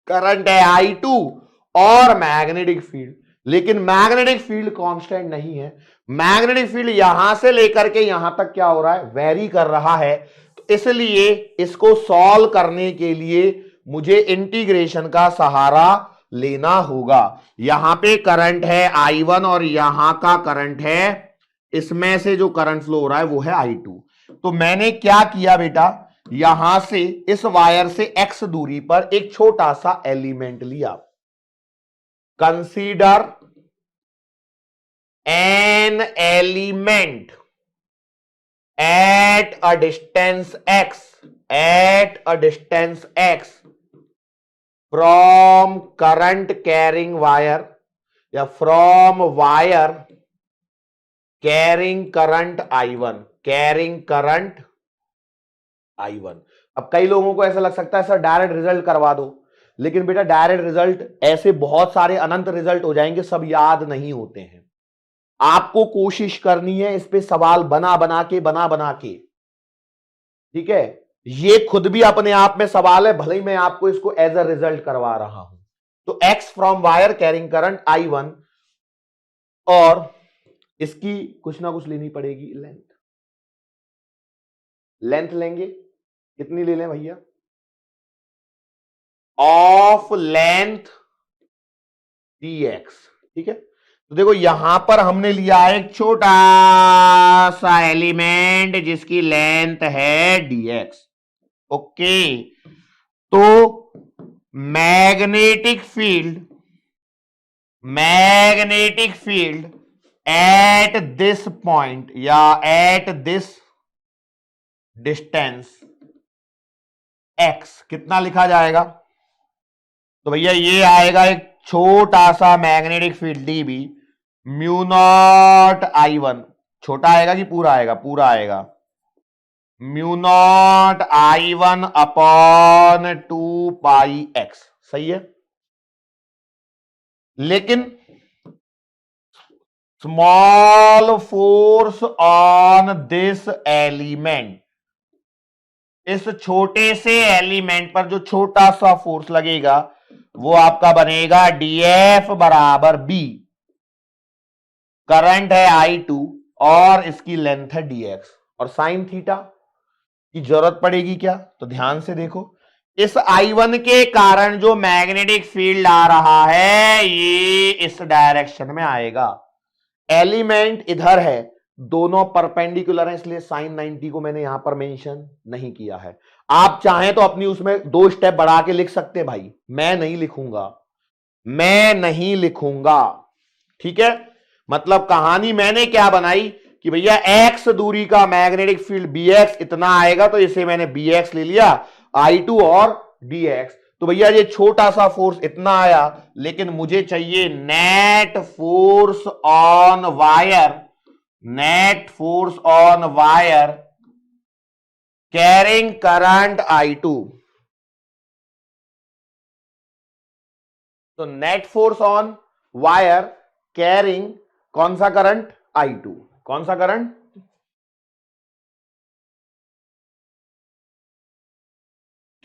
करंट है I2 और मैग्नेटिक फील्ड, लेकिन मैग्नेटिक फील्ड कांस्टेंट नहीं है। मैग्नेटिक फील्ड यहां से लेकर के यहां तक क्या हो रहा है, वेरी कर रहा है। तो इसलिए इसको सॉल्व करने के लिए मुझे इंटीग्रेशन का सहारा लेना होगा। यहां पे करंट है I1 और यहां का करंट है, इसमें से जो करंट फ्लो हो रहा है वो है I2। तो मैंने क्या किया बेटा, यहां से इस वायर से x दूरी पर एक छोटा सा एलिमेंट लिया। Consider an element at a distance x from current carrying wire या from wire carrying current I1। अब कई लोगों को ऐसा लग सकता है सर डायरेक्ट रिजल्ट करवा दो, लेकिन बेटा डायरेक्ट रिजल्ट ऐसे बहुत सारे अनंत रिजल्ट हो जाएंगे, सब याद नहीं होते हैं। आपको कोशिश करनी है इस पे सवाल बना बना के। ठीक है, ये खुद भी अपने आप में सवाल है, भले ही मैं आपको इसको एज अ रिजल्ट करवा रहा हूं। तो x from wire carrying current I1, और इसकी कुछ ना कुछ लेनी पड़ेगी लेंथ लेंगे, कितनी ले लें भैया, ऑफ लेंथ dx। ठीक है, तो देखो यहां पर हमने लिया एक छोटा सा एलिमेंट जिसकी लेंथ है dx। ओके, तो magnetic field at this point या एट दिस डिस्टेंस x कितना लिखा जाएगा? तो भैया ये आएगा एक छोटा सा magnetic field dB mu naught I1, छोटा आएगा कि पूरा आएगा? पूरा आएगा, म्यू नॉट I1 अपॉन 2 पाई x। सही है, लेकिन small force on this element, इस छोटे से एलिमेंट पर जो छोटा सा फोर्स लगेगा वो आपका बनेगा dF बराबर b। करंट है I2 और इसकी लेंथ है dx, और साइन थीटा की जरूरत पड़ेगी क्या? तो ध्यान से देखो, इस I1 के कारण जो मैग्नेटिक फील्ड आ रहा है ये इस डायरेक्शन में आएगा। एलिमेंट इधर है, दोनों परपेंडिकुलर हैं, इसलिए साइन 90 को मैंने यहां पर मेंशन नहीं किया है। आप चाहें तो अपनी उसमें 2 स्टेप बढ़ा के लिख सकते हैं भाई, मैं नहीं लिखूंगा। ठीक है, मतलब कहानी मैंने क्या बनाई कि भैया x दूरी का मैग्नेटिक फील्ड bx इतना आएगा, तो इसे मैंने bx ले लिया, I2 और dx। तो भैया ये छोटा सा फोर्स इतना आया, लेकिन मुझे चाहिए net force on wire carrying current I2। तो net force on wire carrying कौन सा करंट? I2। कौन सा करंट?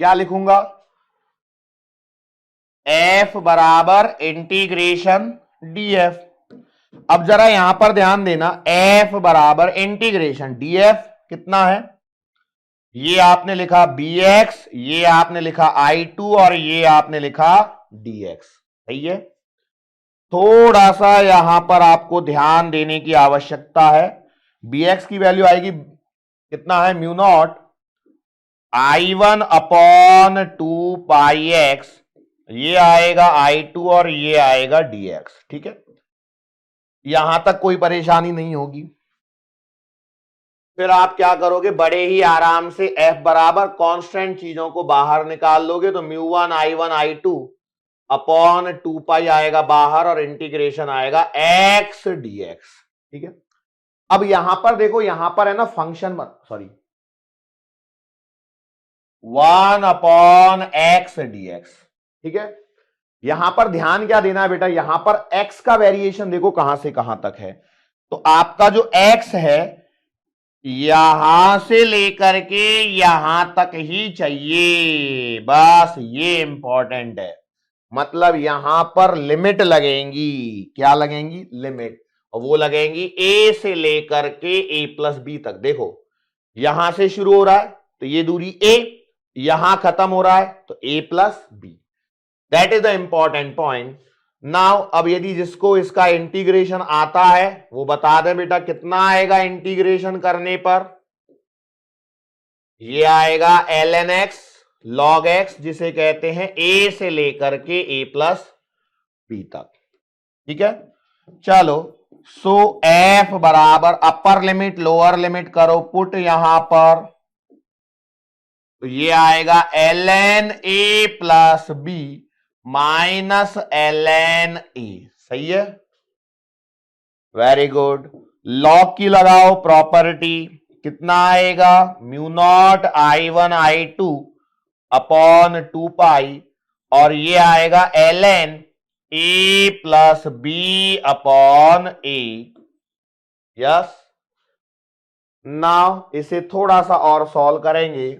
क्या लिखूंगा? F बराबर इंटीग्रेशन dF। अब जरा यहां पर ध्यान देना, F बराबर इंटीग्रेशन dF कितना है? ये आपने लिखा bx, ये आपने लिखा I2 और ये आपने लिखा dx। सही है, थोड़ा सा यहां पर आपको ध्यान देने की आवश्यकता है। bx की वैल्यू आएगी कितना है? म्यू नॉट I1 अपॉन 2 पाई x, ये आएगा I2 और ये आएगा dx। ठीक है, यहां तक कोई परेशानी नहीं होगी। फिर आप क्या करोगे? बड़े ही आराम से f बराबर कांस्टेंट चीजों को बाहर निकाल लोगे, तो म्यू1 I1 I2 अपॉन 2 पाई आएगा बाहर और इंटीग्रेशन आएगा x dx। ठीक है, अब यहां पर देखो, यहां पर है ना फंक्शन, 1 अपॉन x dx। ठीक है, यहां पर ध्यान क्या देना है बेटा? यहां पर x का वेरिएशन देखो कहां से कहां तक है। तो आपका जो x है यहां से लेकर के यहां तक ही चाहिए, बस ये इंपॉर्टेंट है। मतलब यहां पर लिमिट लगेंगी, क्या लगेंगी? लिमिट, और वो लगेंगी a से लेकर के a प्लस बी तक। देखो यहां से शुरू हो रहा है तो ये दूरी a, यहां खत्म हो रहा है तो a plus B. That is the important point. Now अब यदि जिसको इसका इंटीग्रेशन आता है वो बता दे बेटा कितना आएगा इंटीग्रेशन करने पर? ये आएगा ln x log x, जिसे कहते हैं a से लेकर के a प्लस बी तक। ठीक है, चलो, सो f बराबर अपर लिमिट लोअर लिमिट करो पुट यहां पर, तो ये आएगा ln a plus B minus ln a। सही है, वेरी गुड। लॉग की लगाओ प्रॉपर्टी, कितना आएगा? Mu naught I1 I2 upon 2 पाई, और ये आएगा ln a plus B upon a। Yes, now इसे थोड़ा सा और सॉल्व करेंगे,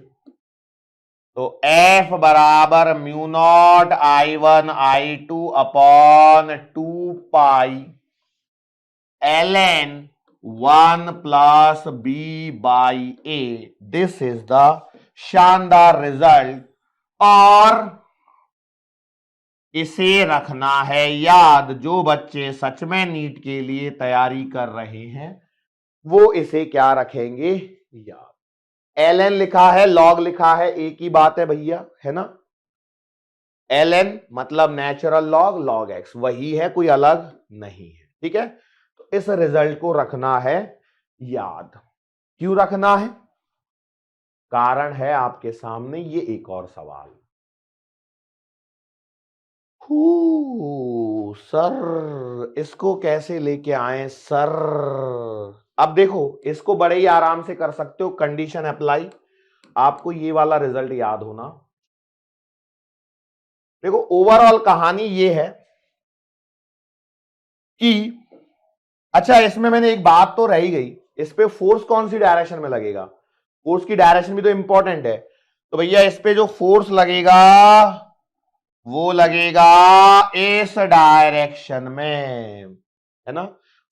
तो f बराबर mu naught I1 I2 upon 2 pi ln 1 plus B by A. This is the शानदार रिजल्ट, और इसे रखना है याद। जो बच्चे सच में नीट के लिए तैयारी कर रहे हैं वो इसे क्या रखेंगे? याद। ln लिखा है, log लिखा है, एक ही बात है भैया, है ना। ln मतलब नेचुरल लॉग log x वही है, कोई अलग नहीं है। ठीक है, तो इस रिजल्ट को रखना है याद। क्यों रखना है? कारण है आपके सामने ये एक और सवाल। सर इसको कैसे लेके आए सर? अब देखो, इसको बड़े ही आराम से कर सकते हो, कंडीशन अप्लाई। आपको ये वाला रिजल्ट याद होना। देखो ओवरऑल कहानी ये है कि अच्छा, इसमें मैंने एक बात तो रह ही गई, इस पे फोर्स कौन सी डायरेक्शन में लगेगा? फोर्स की डायरेक्शन भी तो इंपॉर्टेंट है। तो भैया इस पे जो फोर्स लगेगा वो लगेगा इस डायरेक्शन में, है ना?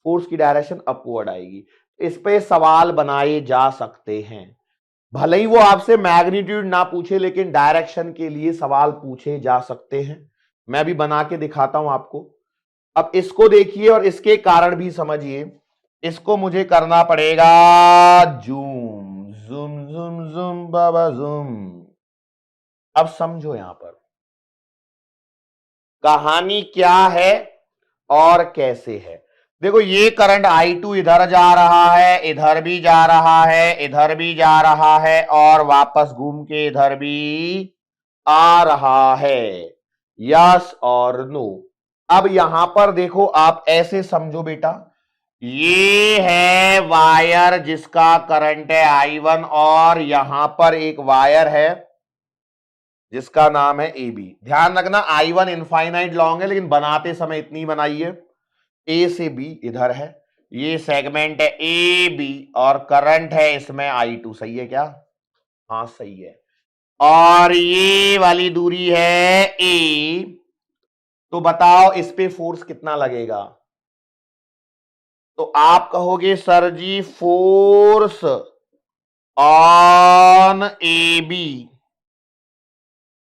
फोर्स की डायरेक्शन अपवर्ड आएगी। इस पे सवाल बनाए जा सकते हैं, भले ही वो आपसे मैग्नीट्यूड ना पूछे, लेकिन डायरेक्शन के लिए सवाल पूछे जा सकते हैं। मैं भी बना के दिखाता हूं आपको। अब इसको देखिए और इसके कारण भी समझिए। इसको मुझे करना पड़ेगा जूम जूम जूम जूम बाबा जूम। अब समझो यहां पर कहानी क्या है और कैसे है। देखो ये करंट I2 इधर जा रहा है, इधर भी जा रहा है, इधर भी जा रहा है और वापस घूम के इधर भी आ रहा है। यस और नो? अब यहां पर देखो, आप ऐसे समझो बेटा, ये है वायर जिसका करंट है I1 और यहां पर एक वायर है जिसका नाम है AB। ध्यान रखना I1 इनफाइनाइट लॉन्ग है, लेकिन बनाते समय इतनी बनाइए। A से B इधर है, ये सेगमेंट है AB और करंट है इसमें I2। सही है क्या? हाँ सही है। और ये वाली दूरी है A। तो बताओ इस पे फोर्स कितना लगेगा? तो आप कहोगे सर जी फोर्स ऑन AB,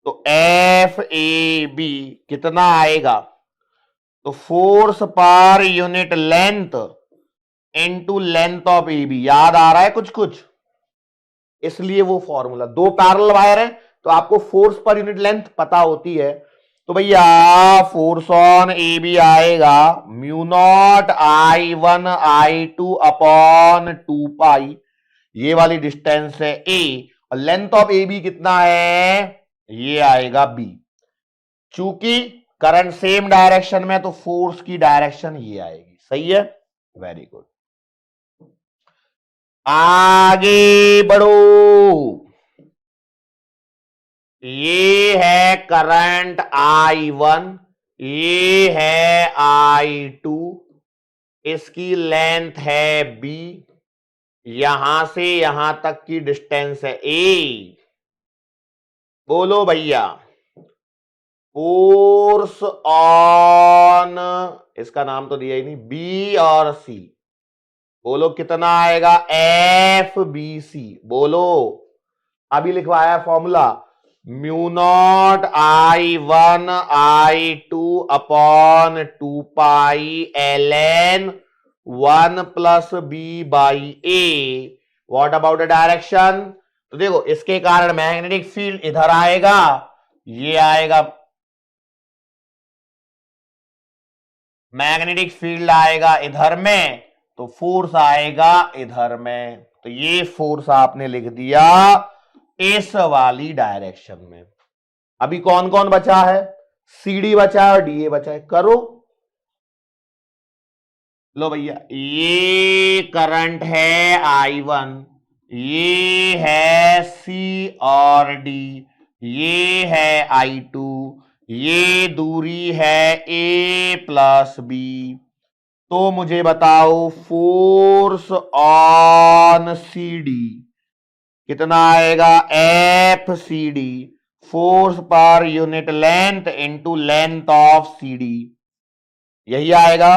तो FAB कितना आएगा? तो force per unit length into length of AB। याद आ रहा है कुछ कुछ? इसलिए वो फॉर्मूला, दो पैरेलल वायर है तो आपको फोर्स पर यूनिट लेंथ पता होती है। तो भैया फोर्स ऑन AB आएगा mu naught I1 I2 upon 2 पाई। ये वाली डिस्टेंस है A और लेंथ ऑफ AB कितना है? ये आएगा B। चूंकि करंट सेम डायरेक्शन में तो फोर्स की डायरेक्शन ये आएगी। सही है, वेरी गुड। आगे बढ़ो। ये है करंट I1, ये है I2, इसकी लेंथ है B, यहां से यहां तक की डिस्टेंस है A। बोलो भैया फोर्स ऑन, इसका नाम तो दिया ही नहीं, B और C। बोलो कितना आएगा? FBC। बोलो, अभी लिखवाया formula mu naught I1 I2 upon 2 pi ln 1 plus B by A। What about the direction? तो देखो इसके कारण मैग्नेटिक फील्ड इधर आएगा, ये आएगा, मैग्नेटिक फील्ड आएगा इधर में, तो फोर्स आएगा इधर में। तो ये फोर्स आपने लिख दिया इस वाली डायरेक्शन में। अभी कौन कौन बचा है? CD बचा है और DA बचा है। करो, लो भैया, ये करंट है I1, ये है C और D, ये है I2, ये दूरी है A प्लस B। तो मुझे बताओ फोर्स ऑन CD कितना आएगा? FCD, force per unit length into length of CD, यही आएगा।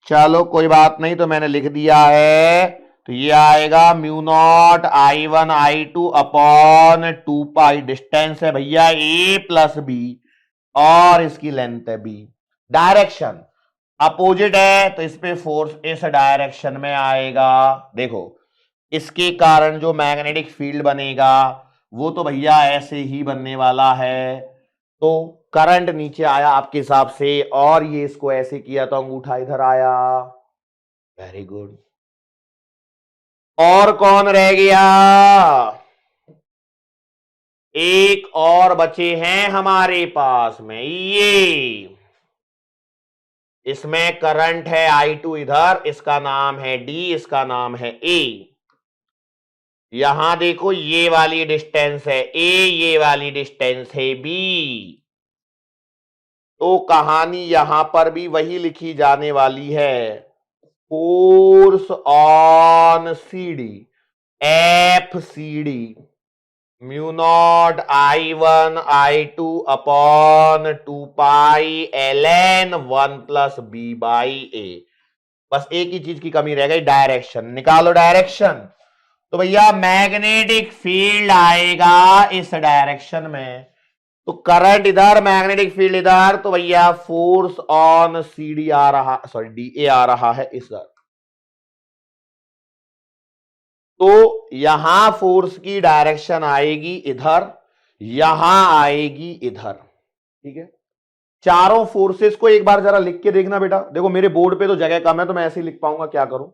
चलो कोई बात नहीं, तो मैंने लिख दिया है। तो ये आएगा mu naught I1 I2 upon 2 पाई, डिस्टेंस है भैया A प्लस B और इसकी लेंथ है B। डायरेक्शन अपोजिट है तो इस पे फोर्स इस डायरेक्शन में आएगा। देखो इसके कारण जो मैग्नेटिक फील्ड बनेगा वो तो भैया ऐसे ही बनने वाला है। तो करंट नीचे आया आपके हिसाब से, और ये इसको ऐसे किया तो अंगूठा इधर आया। Very good. और कौन रह गया? एक और बचे हैं हमारे पास में, ये इसमें करंट है I2 इधर, इसका नाम है D, इसका नाम है A। यहां देखो ये वाली डिस्टेंस है A, ये वाली डिस्टेंस है B। तो कहानी यहां पर भी वही लिखी जाने वाली है, force on CD, FCD mu naught I1 I2 upon 2 pi ln 1 plus B by A। बस एक ही चीज की कमी रह गई, डायरेक्शन निकालो। डायरेक्शन तो भैया मैग्नेटिक फील्ड आएगा इस डायरेक्शन में, तो करंट इधर, मैग्नेटिक फील्ड इधर, तो भैया फोर्स ऑन CD आ रहा, सॉरी DA आ रहा है इधर। तो यहां फोर्स की डायरेक्शन आएगी इधर, यहां आएगी इधर। ठीक है, चारों फोर्सेस को एक बार जरा लिख के देखना बेटा। देखो मेरे बोर्ड पे तो जगह कम है, तो मैं ऐसे ही लिख पाऊंगा, क्या करूं।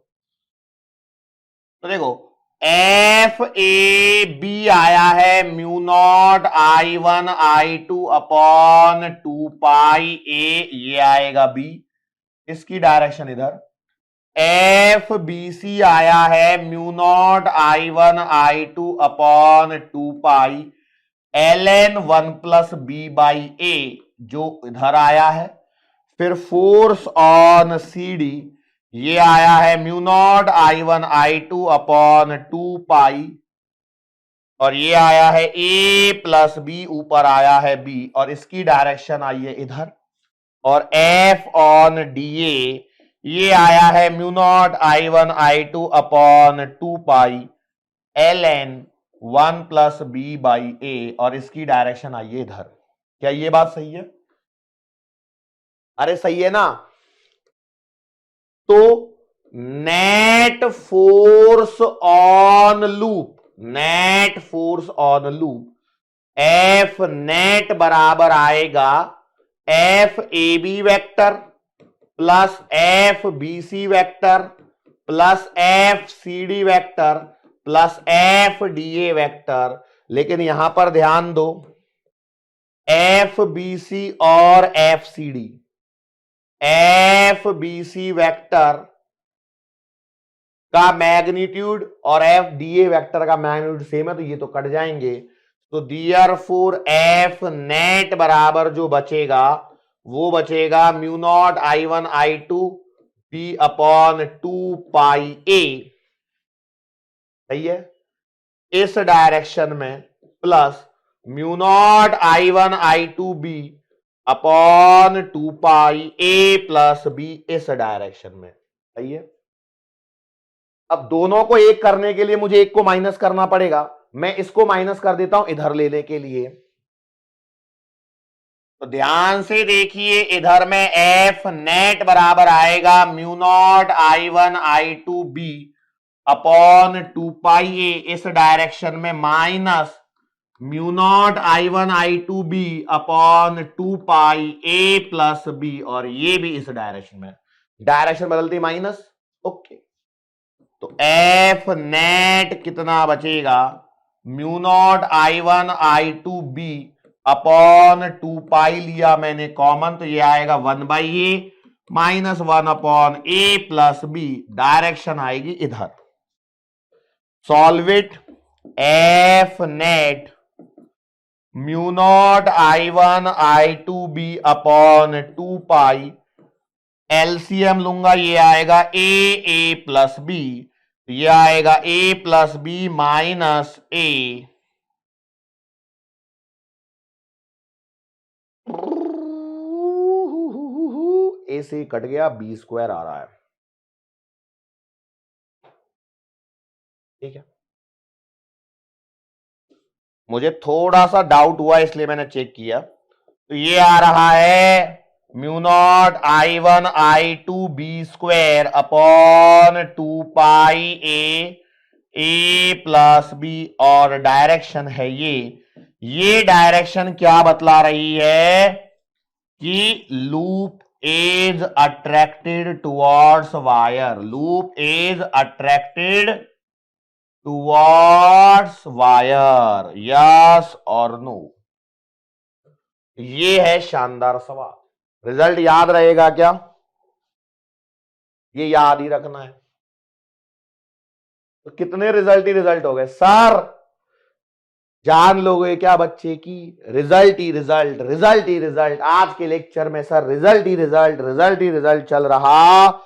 तो देखो FAB आया है mu naught I1 I2 upon 2 pi A, ये आएगा B, इसकी डायरेक्शन इधर। FBC आया है mu naught I1 I2 upon 2 pi ln 1 plus B by A, जो इधर आया है। फिर फोर्स ऑन CD ये आया है mu naught I1 I2 upon 2 पाई, और ये आया है A प्लस B, ऊपर आया है B, और इसकी डायरेक्शन आई है इधर। और F ऑन DA ये आया है mu naught I1 I2 upon 2 pi ln 1 plus B by A, और इसकी डायरेक्शन आई है इधर। क्या ये बात सही है? अरे सही है ना। तो net force on loop, net force on loop F net बराबर आएगा FAB vector plus FBC vector plus FCD vector plus FDA vector. लेकिन यहां पर ध्यान दो, FBC और FCD, FBC वेक्टर का मैग्नीट्यूड और FDA वेक्टर का मैग्नीट्यूड सेम है, तो ये तो कट जाएंगे। तो देयरफॉर F नेट बराबर जो बचेगा वो बचेगा mu naught I1 I2 B upon 2 pi A। सही है, इस डायरेक्शन में, plus mu naught I1 I2 B upon 2 pi A plus B इस डायरेक्शन में। सही है। अब दोनों को एक करने के लिए मुझे एक को माइनस करना पड़ेगा, मैं इसको माइनस कर देता हूं इधर लेने के लिए। तो ध्यान से देखिए, इधर में F नेट बराबर आएगा mu naught I1 I2 B upon 2 pi A इस डायरेक्शन में, minus mu naught I1 I2 B upon 2 pi A plus B, और ये भी इस डायरेक्शन में, डायरेक्शन बदलती माइनस। ओके, तो F नेट कितना बचेगा, mu naught I1 I2 B upon 2 पाई लिया मैंने कॉमन, तो ये आएगा 1 by A minus 1 upon A plus B, direction आएगी इधर। Solve it. F net mu naught I1 I2 B upon 2 pi, LCM लूंगा, ये आएगा A प्लस B, ये आएगा A plus B minus A। A से कट गया, B स्क्वायर आ रहा है। ठीक है, मुझे थोड़ा सा डाउट हुआ इसलिए मैंने चेक किया। तो ये आ रहा है mu naught I1 I2 B square upon 2 pi A plus B, और डायरेक्शन है ये डायरेक्शन क्या बतला रही है कि loop is attracted towards wire. Loop is attracted towards wire. Yes or no? ये है शानदार सवाल। रिजल्ट याद रहेगा क्या? ये याद ही रखना है। तो कितने रिजल्ट ही रिजल्ट हो गए सर? जान लोगे क्या बच्चे की रिजल्ट ही रिजल्ट, रिजल्ट ही रिजल्ट। आज के लेक्चर में सर रिजल्ट ही रिजल्ट, रिजल्ट ही रिजल्ट चल रहा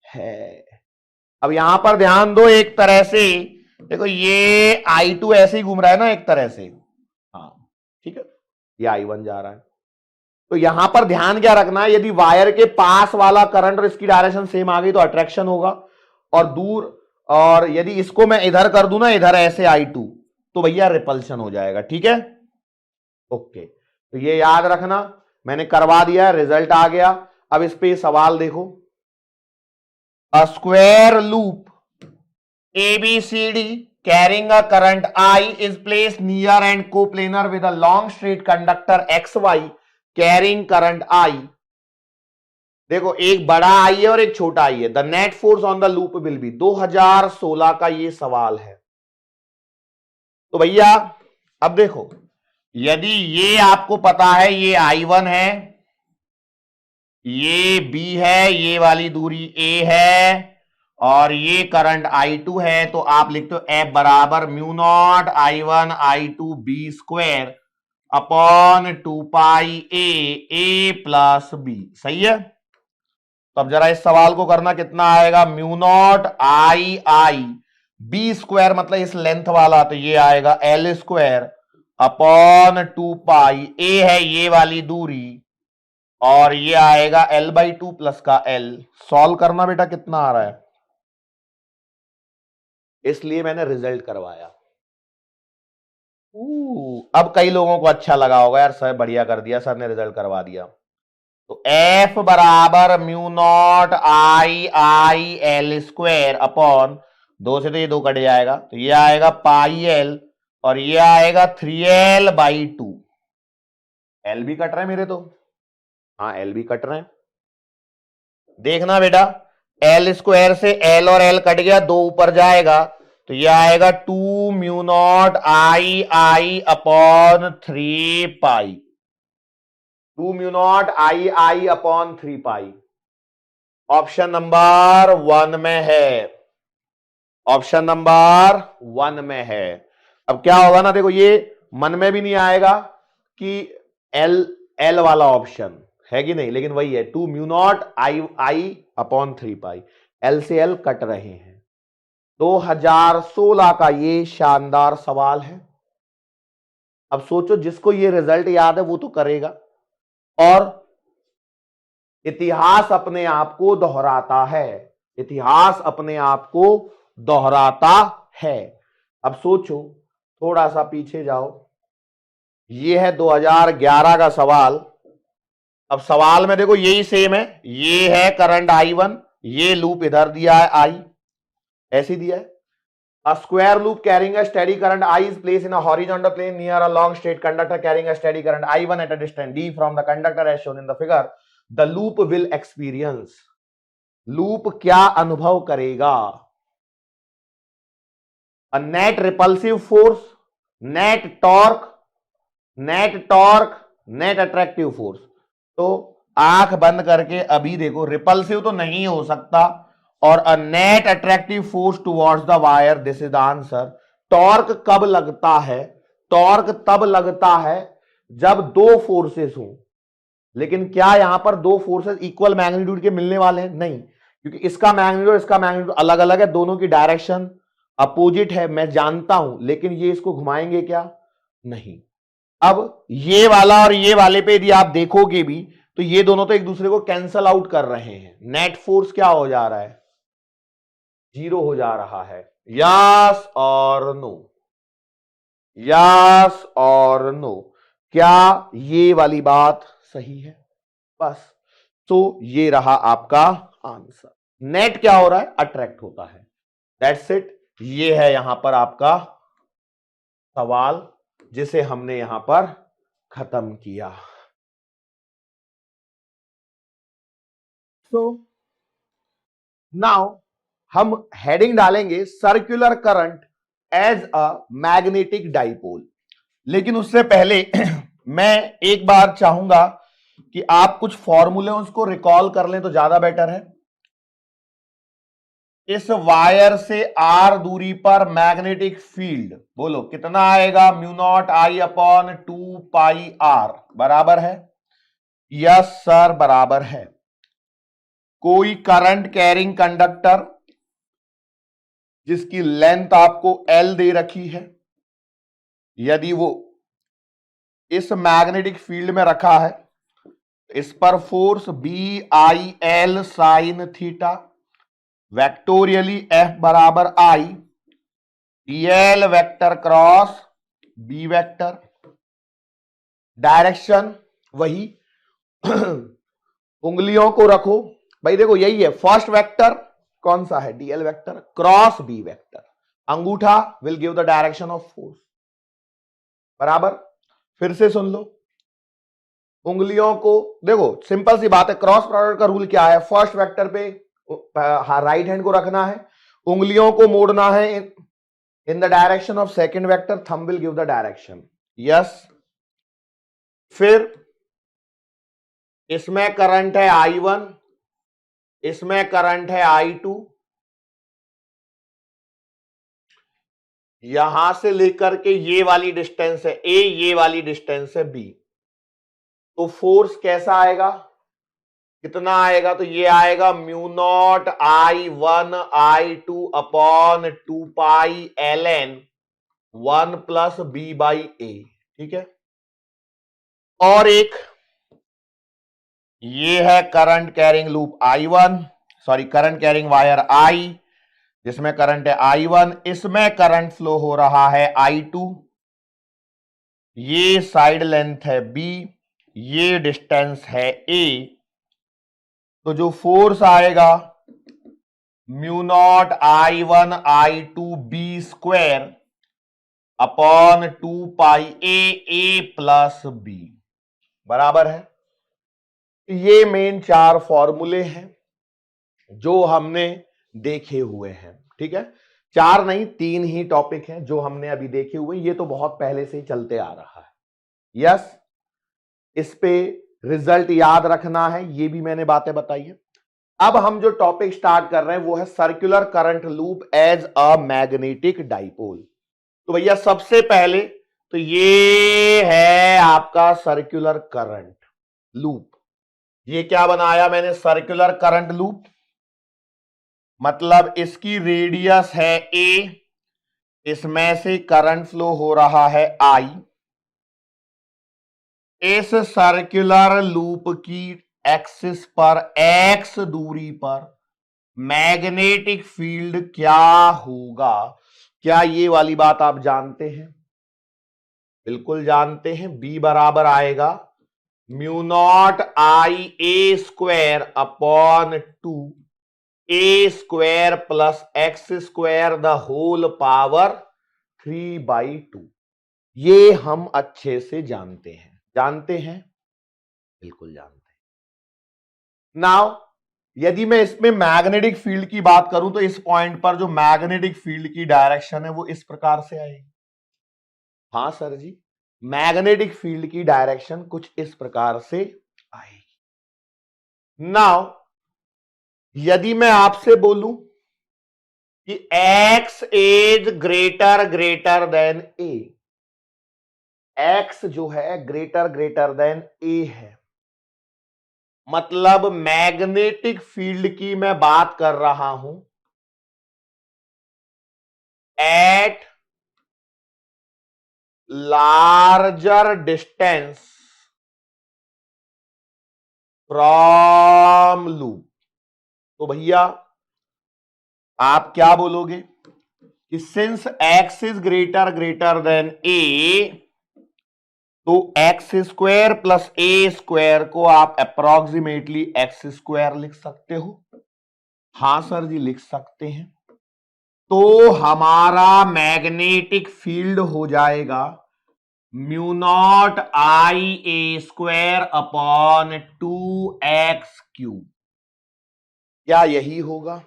है। अब यहां पर ध्यान दो, एक तरह से देखो ये I2 ऐसे ही घूम रहा है ना एक तरह से, हाँ ठीक है, ये I1 जा रहा है। तो यहां पर ध्यान क्या रखना है, यदि वायर के पास वाला करंट और इसकी डायरेक्शन सेम आ गई तो अट्रैक्शन होगा, और दूर, और यदि इसको मैं इधर कर दूं ना, इधर ऐसे I2, तो भैया रिपल्शन हो जाएगा। ठीक है, ओके, तो ये याद रखना, मैंने करवा दिया, रिजल्ट आ गया। अब इस पे सवाल देखो, a square loop ABCD carrying a current I is placed near and coplanar with a long straight conductor XY carrying current I. देखो एक बड़ा I है और एक छोटा I है। The net force on the loop will be, 2016 का ये सवाल है। तो भैया अब देखो, यदि ये आपको पता है ये I1 है, ये B है, ये वाली दूरी A है, और ये करंट I2 है, तो आप लिखते हो F बराबर mu naught I1 I2 B square upon 2 pi A plus B। सही है? तो अब जरा इस सवाल को करना, कितना आएगा, mu not I B square मतलब इस लेंथ वाला, तो ये आएगा L square upon 2 pi A है ये वाली दूरी, और ये आएगा L/2 प्लस का L। सॉल्व करना बेटा, कितना आ रहा है, इसलिए मैंने रिजल्ट करवाया। अब कई लोगों को अच्छा लगा होगा, यार सर बढ़िया कर दिया, सर ने रिजल्ट करवा दिया। तो F बराबर mu not I L square upon 2 से तो ये 2 कट जाएगा, तो ये आएगा पाई L, और ये आएगा 3L/2। L भी कट रहे हैं मेरे तो, हाँ L भी कट रहे हैं। देखना बेटा, L स्क्वायर से L और L कट गया, 2 ऊपर जाएगा, तो ये आएगा 2 mu naught I upon 3 pi, 2 mu naught I upon 3 pi. Option number 1 में है, ऑप्शन नंबर 1 में है। अब क्या होगा ना, देखो ये मन में भी नहीं आएगा कि L वाला ऑप्शन है कि नहीं, लेकिन वही है 2 mu naught I upon 3 pi, L से L कट रहे हैं। 2016 का ये शानदार सवाल है। अब सोचो, जिसको ये रिजल्ट याद है वो तो करेगा, और इतिहास अपने आप को दोहराता है, इतिहास अपने आप को दोहराता है। अब सोचो, थोड़ा सा पीछे जाओ, ये है 2011 का सवाल। अब सवाल में देखो यही सेम है, ये है करंट I1, ये लूप इधर दिया है I, ऐसे दिया है। A square loop carrying a steady current I is placed in a horizontal plane near a long straight conductor carrying a steady current I1 at a distance D from the conductor as shown in the figure. The loop will experience, loop क्या अनुभव करेगा, a net repulsive force, net torque, net attractive force। तो आंख बंद करके अभी देखो, repulsive तो नहीं हो सकता, और a net attractive force towards the wire, this is the answer. Torque कब लगता है, टॉर्क तब लगता है जब 2 फोर्सेस हों, लेकिन क्या यहां पर 2 फोर्सेस इक्वल मैग्नीट्यूड के मिलने वाले हैं? नहीं, क्योंकि इसका मैग्नीट्यूड और इसका मैग्नीट्यूड अलग अलग है, दोनों की डायरेक्शन अपोजिट है, मैं जानता हूं, लेकिन ये इसको घुमाएंगे क्या? नहीं। अब ये वाला और ये वाले पे यदि आप देखोगे भी, तो ये दोनों तो एक दूसरे को कैंसल आउट कर रहे हैं, नेट फोर्स क्या हो जा रहा है, 0 हो जा रहा है। यस और नो, यस और नो, क्या ये वाली बात सही है? बस, तो ये रहा आपका आंसर। नेट क्या हो रहा है, अट्रैक्ट होता है, दैट्स इट। ये है यहां पर आपका सवाल जिसे हमने यहां पर खत्म किया। सो नाउ हम हेडिंग डालेंगे circular current as a magnetic dipole. लेकिन उससे पहले मैं एक बार चाहूंगा कि आप कुछ फॉर्मूले उसको रिकॉल कर लें तो ज्यादा बेटर है। इस वायर से आर दूरी पर मैग्नेटिक फील्ड बोलो कितना आएगा, mu not I upon 2πr बराबर है। यस सर बराबर है। कोई करंट कैरिंग कंडक्टर जिसकी लेंथ आपको L दे रखी है, यदि वो इस मैग्नेटिक फील्ड में रखा है, इस पर force BIL sine theta vectorially F बराबर I DL vector cross B vector, direction वही उंगलियों को रखो भाई, देखो यही है फर्स्ट वेक्टर कौन सा है, DL vector cross B vector, अंगूठा will give the direction of force बराबर। फिर से सुन लो, उंगलियों को देखो, सिंपल सी बात है, क्रॉस प्रोडक्ट का रूल क्या है, फर्स्ट वेक्टर पे राइट हैंड को रखना है, उंगलियों को मोड़ना है इन the direction of second vector, thumb will give the direction. Yes, फिर इसमें करंट है I1, इसमें करंट है I2, यहां से लेकर के ये वाली डिस्टेंस है A, ये वाली डिस्टेंस है B। तो फोर्स कैसा आएगा, कितना आएगा, तो ये आएगा mu naught I1 I2 upon 2πln 1 plus B/A। ठीक है, और एक ये है current carrying loop I1, sorry current carrying wire I, जिसमें करंट है I1, इसमें करंट फ्लो हो रहा है I2, ये साइड लेंथ है B, ये डिस्टेंस है A। तो जो फोर्स आएगा mu naught I1 I2 B square upon 2πA plus B बराबर है। ये मेन चार फॉर्मूले हैं जो हमने देखे हुए हैं। ठीक है, चार नहीं 3 ही टॉपिक हैं जो हमने अभी देखे हुए, ये तो बहुत पहले से ही चलते आ रहा है। यस, इस पे रिजल्ट याद रखना है, ये भी मैंने बातें बताई है। अब हम जो टॉपिक स्टार्ट कर रहे हैं वो है circular current loop as a magnetic dipole. तो भैया सबसे पहले तो ये है आपका सर्कुलर करंट लूप। ये क्या बनाया मैंने, सर्कुलर करंट लूप, मतलब इसकी रेडियस है A, इसमें से करंट फ्लो हो रहा है I। इस सर्कुलर लूप की एक्सिस पर x दूरी पर मैग्नेटिक फील्ड क्या होगा, क्या ये वाली बात आप जानते हैं, बिल्कुल जानते हैं। B बराबर आएगा mu naught IA square upon 2A square plus X square the whole power 3/2। ये हम अच्छे से जानते हैं, जानते हैं, बिल्कुल जानते हैं। नाउ यदि मैं इसमें मैग्नेटिक फील्ड की बात करूं तो इस पॉइंट पर जो मैग्नेटिक फील्ड की डायरेक्शन है वो इस प्रकार से आएगी। हां सर जी, मैग्नेटिक फील्ड की डायरेक्शन कुछ इस प्रकार से आएगी। नाउ यदि मैं आपसे बोलूं कि x is greater than a, x जो है ग्रेटर देन a है, मतलब मैग्नेटिक फील्ड की मैं बात कर रहा हूं at larger distance from loop. तो भैया आप क्या बोलोगे कि since x is greater than a, तो X square plus A square को आप अप्रोक्सीमेटली एक्स स्क्वायर लिख सकते हो। हां सर जी लिख सकते हैं। तो हमारा मैग्नेटिक फील्ड हो जाएगा mu not I A square upon 2x³ क्या यही होगा?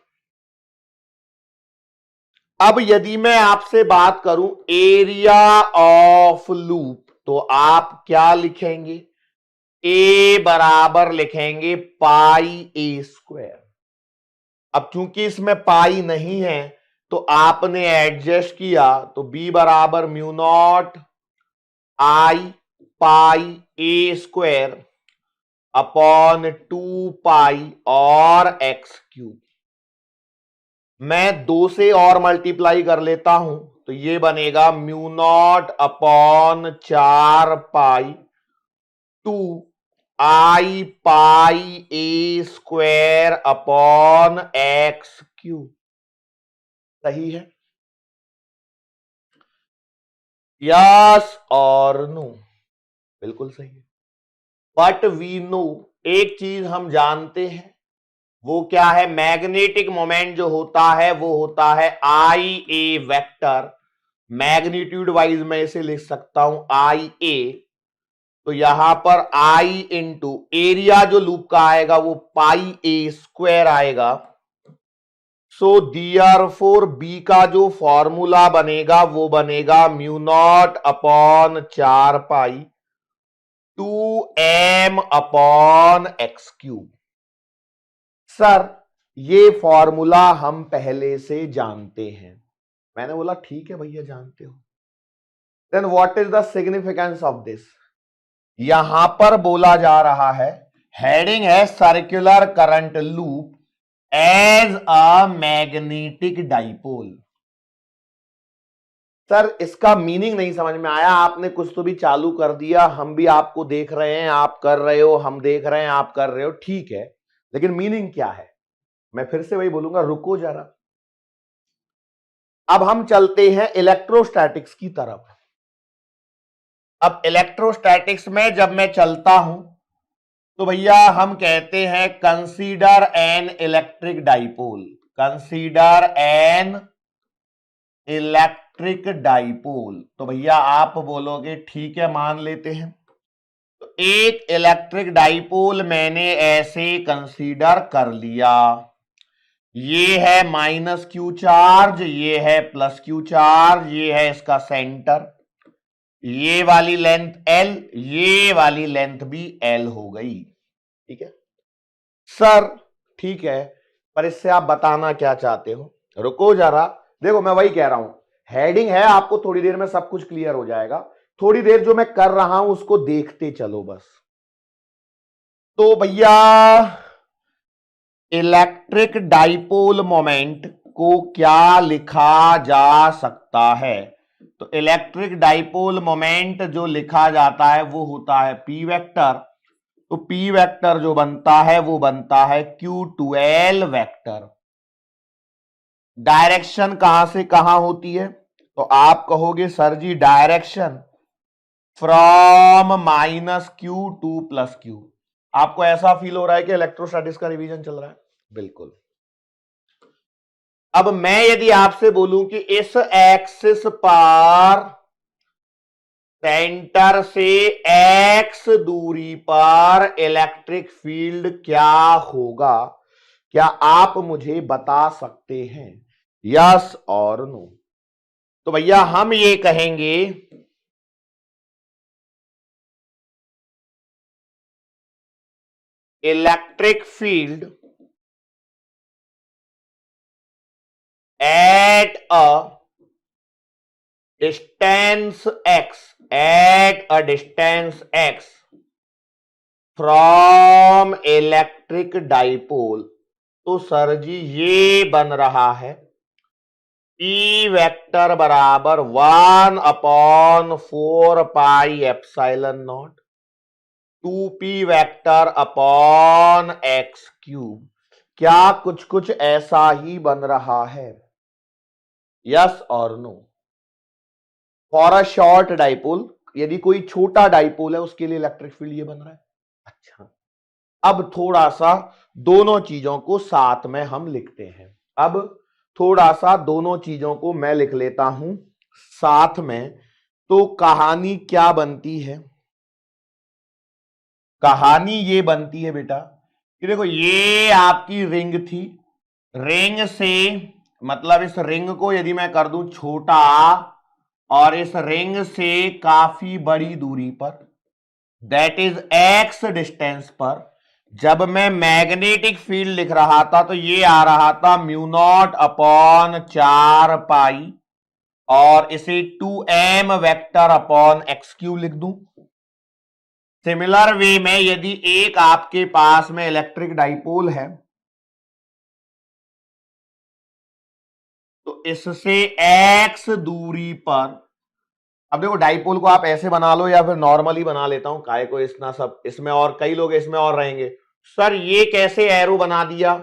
अब यदि मैं आपसे बात करूं एरिया ऑफ लूप, तो आप क्या लिखेंगे? ए बराबर लिखेंगे पाई ए स्क्वायर। अब चूंकि इसमें पाई नहीं है तो आपने एडजस्ट किया, तो बी बराबर mu not I pi A square upon 2 पाई और x³। मैं 2 से और मल्टीप्लाई कर लेता हूं तो ये बनेगा म्यू नॉट अपॉन 4 पाई 2 आई पाई ए स्क्वायर अपॉन x³। सही है? यस और नो? बिल्कुल सही है। बट वी नो, एक चीज हम जानते हैं, वो क्या है? मैग्नेटिक मोमेंट जो होता है वो होता है आई ए वेक्टर। मैग्नीट्यूड वाइज मैं इसे लिख सकता हूं आई ए, तो यहां पर आई इंटू एरिया जो लूप का आएगा वो पाई ए स्क्वायर आएगा। सो देयरफॉर बी का जो फॉर्मूला बनेगा वो बनेगा म्यू नॉट अपॉन 4 पाई 2m अपॉन x³। सर ये फॉर्मूला हम पहले से जानते हैं। मैंने बोला ठीक है भैया, जानते हो। Then what is the significance of this? यहां पर बोला जा रहा है, हेडिंग है circular current loop as a magnetic dipole. Sir इसका मीनिंग नहीं समझ में आया। आपने कुछ तो भी चालू कर दिया, हम भी आपको देख रहे हैं, आप कर रहे हो, हम देख रहे हैं, आप कर रहे हो, ठीक है, लेकिन मीनिंग क्या है? मैं फिर से वही बोलूंगा, रुको जरा। अब हम चलते हैं इलेक्ट्रोस्टैटिक्स की तरफ। अब इलेक्ट्रोस्टैटिक्स में जब मैं चलता हूं तो भैया हम कहते हैं consider N electric dipole. Consider N electric dipole. तो भैया आप बोलोगे ठीक है, मान लेते हैं। तो एक इलेक्ट्रिक डाइपोल मैंने ऐसे कंसीडर कर लिया। ये है माइनस क्यू चार्ज, ये है प्लस क्यू चार्ज, ये है इसका सेंटर, ये वाली लेंथ L, ये वाली लेंथ भी L हो गई। ठीक है सर, ठीक है, पर इससे आप बताना क्या चाहते हो? रुको जरा, देखो मैं वही कह रहा हूं, हेडिंग है, आपको थोड़ी देर में सब कुछ क्लियर हो जाएगा। थोड़ी देर जो मैं कर रहा हूं उसको देखते चलो बस। तो भैया इलेक्ट्रिक डाइपोल मोमेंट को क्या लिखा जा सकता है? तो इलेक्ट्रिक डाइपोल मोमेंट जो लिखा जाता है वो होता है पी वेक्टर। तो पी वेक्टर जो बनता है वो बनता है Q12 वेक्टर। डायरेक्शन कहां से कहां होती है? तो आप कहोगे सर जी डायरेक्शन फ्रॉम -Q2 + Q। आपको ऐसा फील हो रहा है कि इलेक्ट्रोस्टैटिक्स का रिवीजन चल रहा है? बिल्कुल। अब मैं यदि आपसे बोलूं कि इस एक्सिस पर सेंटर से x दूरी पर इलेक्ट्रिक फील्ड क्या होगा, क्या आप मुझे बता सकते हैं? यस और नो? तो भैया हम ये कहेंगे electric field at a distance x, at a distance x from electric dipole. तो सर जी ये बन रहा है E वेक्टर बराबर 1/4 pi epsilon not 2p vector upon x³। क्या कुछ कुछ ऐसा ही बन रहा है? यस और no? For a short dipole, यदि कोई छोटा डाइपोल है उसके लिए इलेक्ट्रिक फील्ड ये बन रहा है। अच्छा, अब थोड़ा सा दोनों चीजों को साथ में हम लिखते हैं। अब थोड़ा सा दोनों चीजों को मैं लिख लेता हूं साथ में। तो कहानी क्या बनती है? कहानी ये बनती है बेटा कि देखो ये आपकी रिंग थी, रिंग से मतलब इस रिंग को यदि मैं कर दूं छोटा और इस रिंग से काफी बड़ी दूरी पर, दैट इज एक्स डिस्टेंस पर, जब मैं मैग्नेटिक फील्ड लिख रहा था तो ये आ रहा था म्यू नॉट अपॉन 4 पाई, और इसे 2m vector upon x cube लिख दूं। सिमिलर वे में यदि एक आपके पास में इलेक्ट्रिक डाइपोल है तो इससे x दूरी पर, अब देखो डाइपोल को आप ऐसे बना लो या फिर नॉर्मली बना लेता हूं, काय को इतना सब, इसमें और कई लोग इसमें और रहेंगे, सर ये कैसे एरो बना दिया?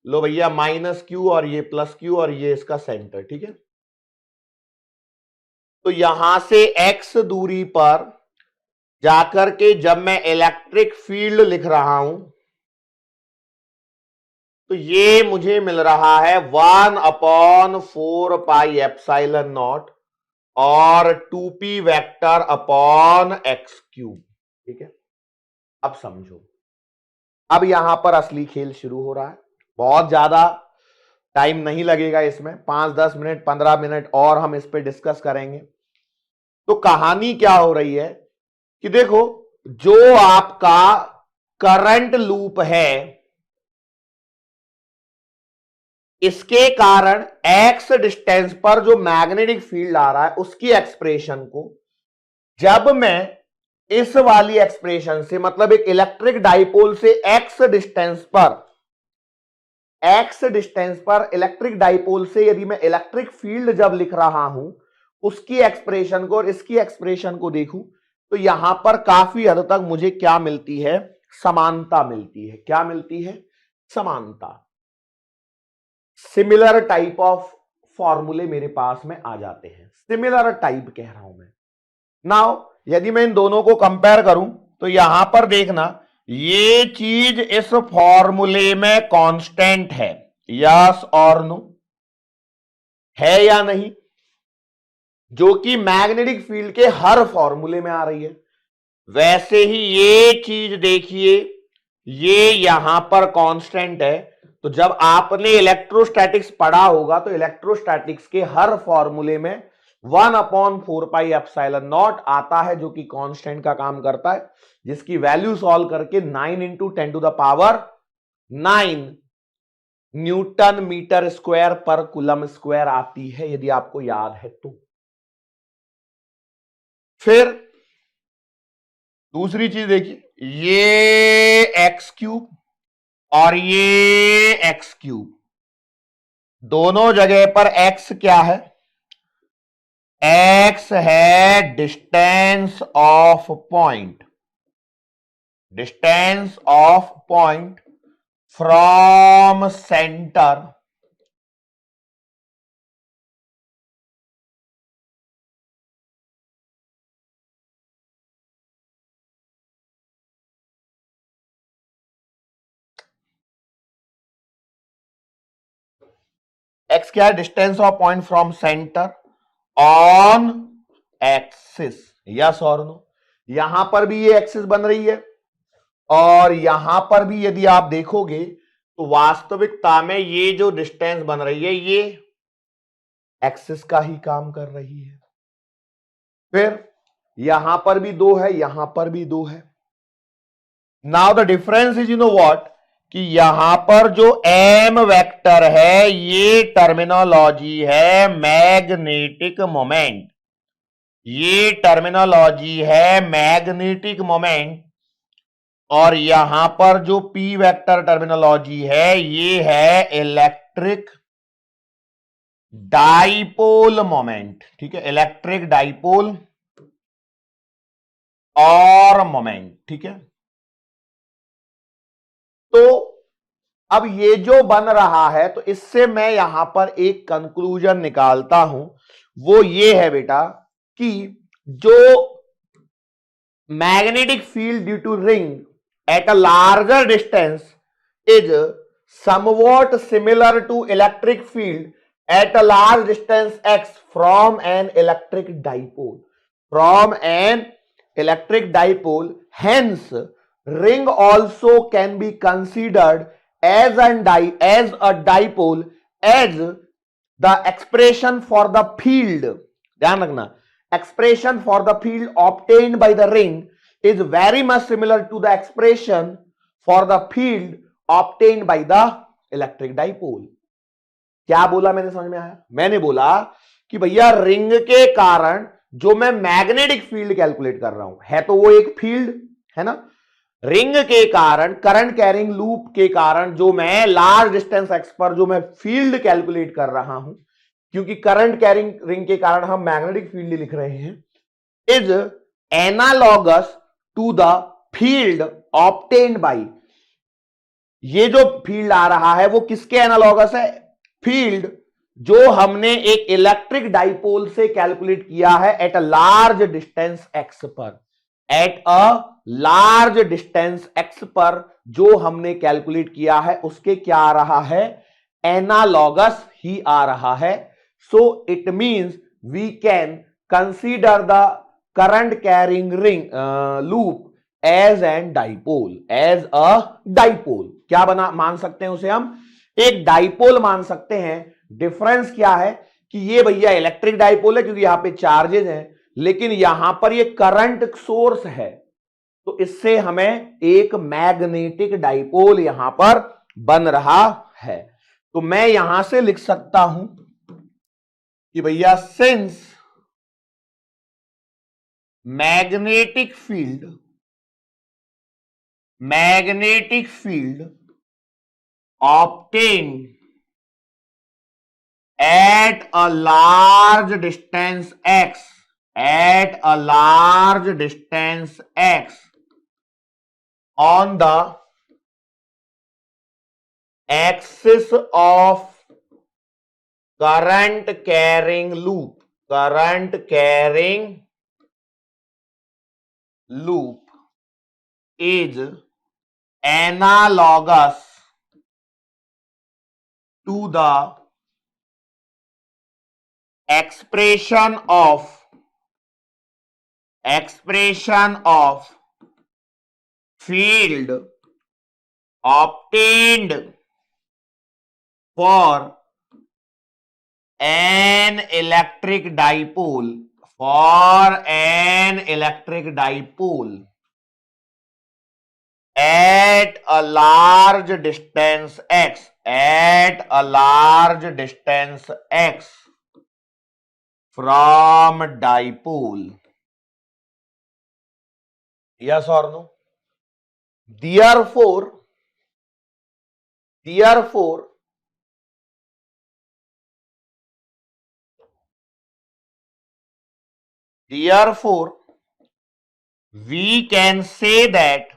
लो भैया -q और ये +q और ये इसका सेंटर, ठीक है। तो यहां से x दूरी पर जाकर के जब मैं इलेक्ट्रिक फील्ड लिख रहा हूं तो ये मुझे मिल रहा है 1/4 पाई एप्सिलॉन नॉट और 2p vector upon x cube, ठीक है। अब समझो, अब यहां पर असली खेल शुरू हो रहा है। बहुत ज्यादा टाइम नहीं लगेगा इसमें, 5-10 मिनट 15 मिनट और हम इस पे डिस्कस करेंगे। तो कहानी क्या हो रही है कि देखो जो आपका करंट लूप है इसके कारण x डिस्टेंस पर जो मैग्नेटिक फील्ड आ रहा है उसकी एक्सप्रेशन को जब मैं इस वाली एक्सप्रेशन से, मतलब एक इलेक्ट्रिक डाइपोल से x डिस्टेंस पर इलेक्ट्रिक डाइपोल से यदि मैं इलेक्ट्रिक फील्ड जब लिख रहा हूं उसकी एक्सप्रेशन को और इसकी एक्सप्रेशन को देखूं तो यहां पर काफी हद तक मुझे क्या मिलती है? समानता मिलती है। क्या मिलती है? समानता। सिमिलर टाइप ऑफ फॉर्मूले मेरे पास में आ जाते हैं, सिमिलर टाइप कह रहा हूं मैं। नाउ यदि मैं इन दोनों को कंपेयर करूं तो यहां पर देखना ये चीज इस फॉर्मूले में कांस्टेंट है, यस और नो, है या नहीं? जो कि मैग्नेटिक फील्ड के हर फॉर्मूले में आ रही है। वैसे ही ये चीज देखिए, ये यहां पर कांस्टेंट है। तो जब आपने इलेक्ट्रोस्टैटिक्स पढ़ा होगा तो इलेक्ट्रोस्टैटिक्स के हर फॉर्मूले में 1/4 पाई एप्सिलॉन नॉट आता है जो कि कांस्टेंट का काम करता है, जिसकी वैल्यू सॉल्व करके 9 × 10⁹ न्यूटन मीटर स्क्वायर पर कूलम स्क्वायर आती है, यदि आपको याद है तो। फिर दूसरी चीज देखिए, ये x³ और ये x³, दोनों जगह पर x क्या है? x है distance of point, distance of point from centre x क्या है? Distance of point from centre on axis, yes और नो? यहां पर भी ये एक्सिस बन रही है और यहां पर भी यदि आप देखोगे तो वास्तविकता में ये जो डिस्टेंस बन रही है ये एक्सिस का ही काम कर रही है। फिर यहां पर भी 2 है, यहां पर भी 2 है। Now the difference is, you know what, कि यहां पर जो m वेक्टर है ये टर्मिनोलॉजी है मैग्नेटिक मोमेंट, ये टर्मिनोलॉजी है मैग्नेटिक मोमेंट, और यहां पर जो p वेक्टर टर्मिनोलॉजी है ये है इलेक्ट्रिक डाइपोल मोमेंट, ठीक है, इलेक्ट्रिक डाइपोल और मोमेंट, ठीक है। तो अब ये जो बन रहा है तो इससे मैं यहां पर एक कंक्लूजन निकालता हूं, वो ये है बेटा कि जो magnetic field due to ring at a larger distance is somewhat similar to electric field at a large distance x from an electric dipole. from an electric dipole. Hence, ring also can be considered as a dipole as the expression for the field. ध्यान रखना, expression for the field obtained by the ring is very much similar to the expression for the field obtained by the electric dipole. क्या बोला मैंने, समझ में आया? मैंने बोला कि भैया रिंग के कारण जो मैं मैग्नेटिक फील्ड कैलकुलेट कर रहा हूं, है तो वो एक फील्ड है ना, रिंग के कारण, करंट कैरिंग लूप के कारण जो मैं लार्ज डिस्टेंस एक्स पर जो मैं फील्ड कैलकुलेट कर रहा हूं, क्योंकि करंट कैरिंग रिंग के कारण हम मैग्नेटिक फील्ड लिख रहे हैं, is analogous to the field obtained by, ये जो फील्ड आ रहा है वो किसके एनालॉगस है? फील्ड जो हमने एक इलेक्ट्रिक डाइपोल से कैलकुलेट किया है at a large distance x पर, at a large distance x पर जो हमने कैलकुलेट किया है उसके क्या आ रहा है? एनालॉगस ही आ रहा है. So it means we can consider the current carrying ring loop as an dipole, as a dipole. क्या बना मान सकते हैं उसे? हम एक डाइपोल मान सकते हैं. डिफरेंस क्या है कि ये भैया इलेक्ट्रिक डाइपोल है क्योंकि यहां पे चार्जेस हैं, लेकिन यहां पर ये करंट सोर्स है, तो इससे हमें एक मैग्नेटिक डाइपोल यहां पर बन रहा है. तो मैं यहां से लिख सकता हूं कि भैया since magnetic field obtained at a large distance x, on the axis of current carrying loop is analogous to the expression of field obtained for an electric dipole, at a large distance x, from dipole. Yes or no? Therefore we can say that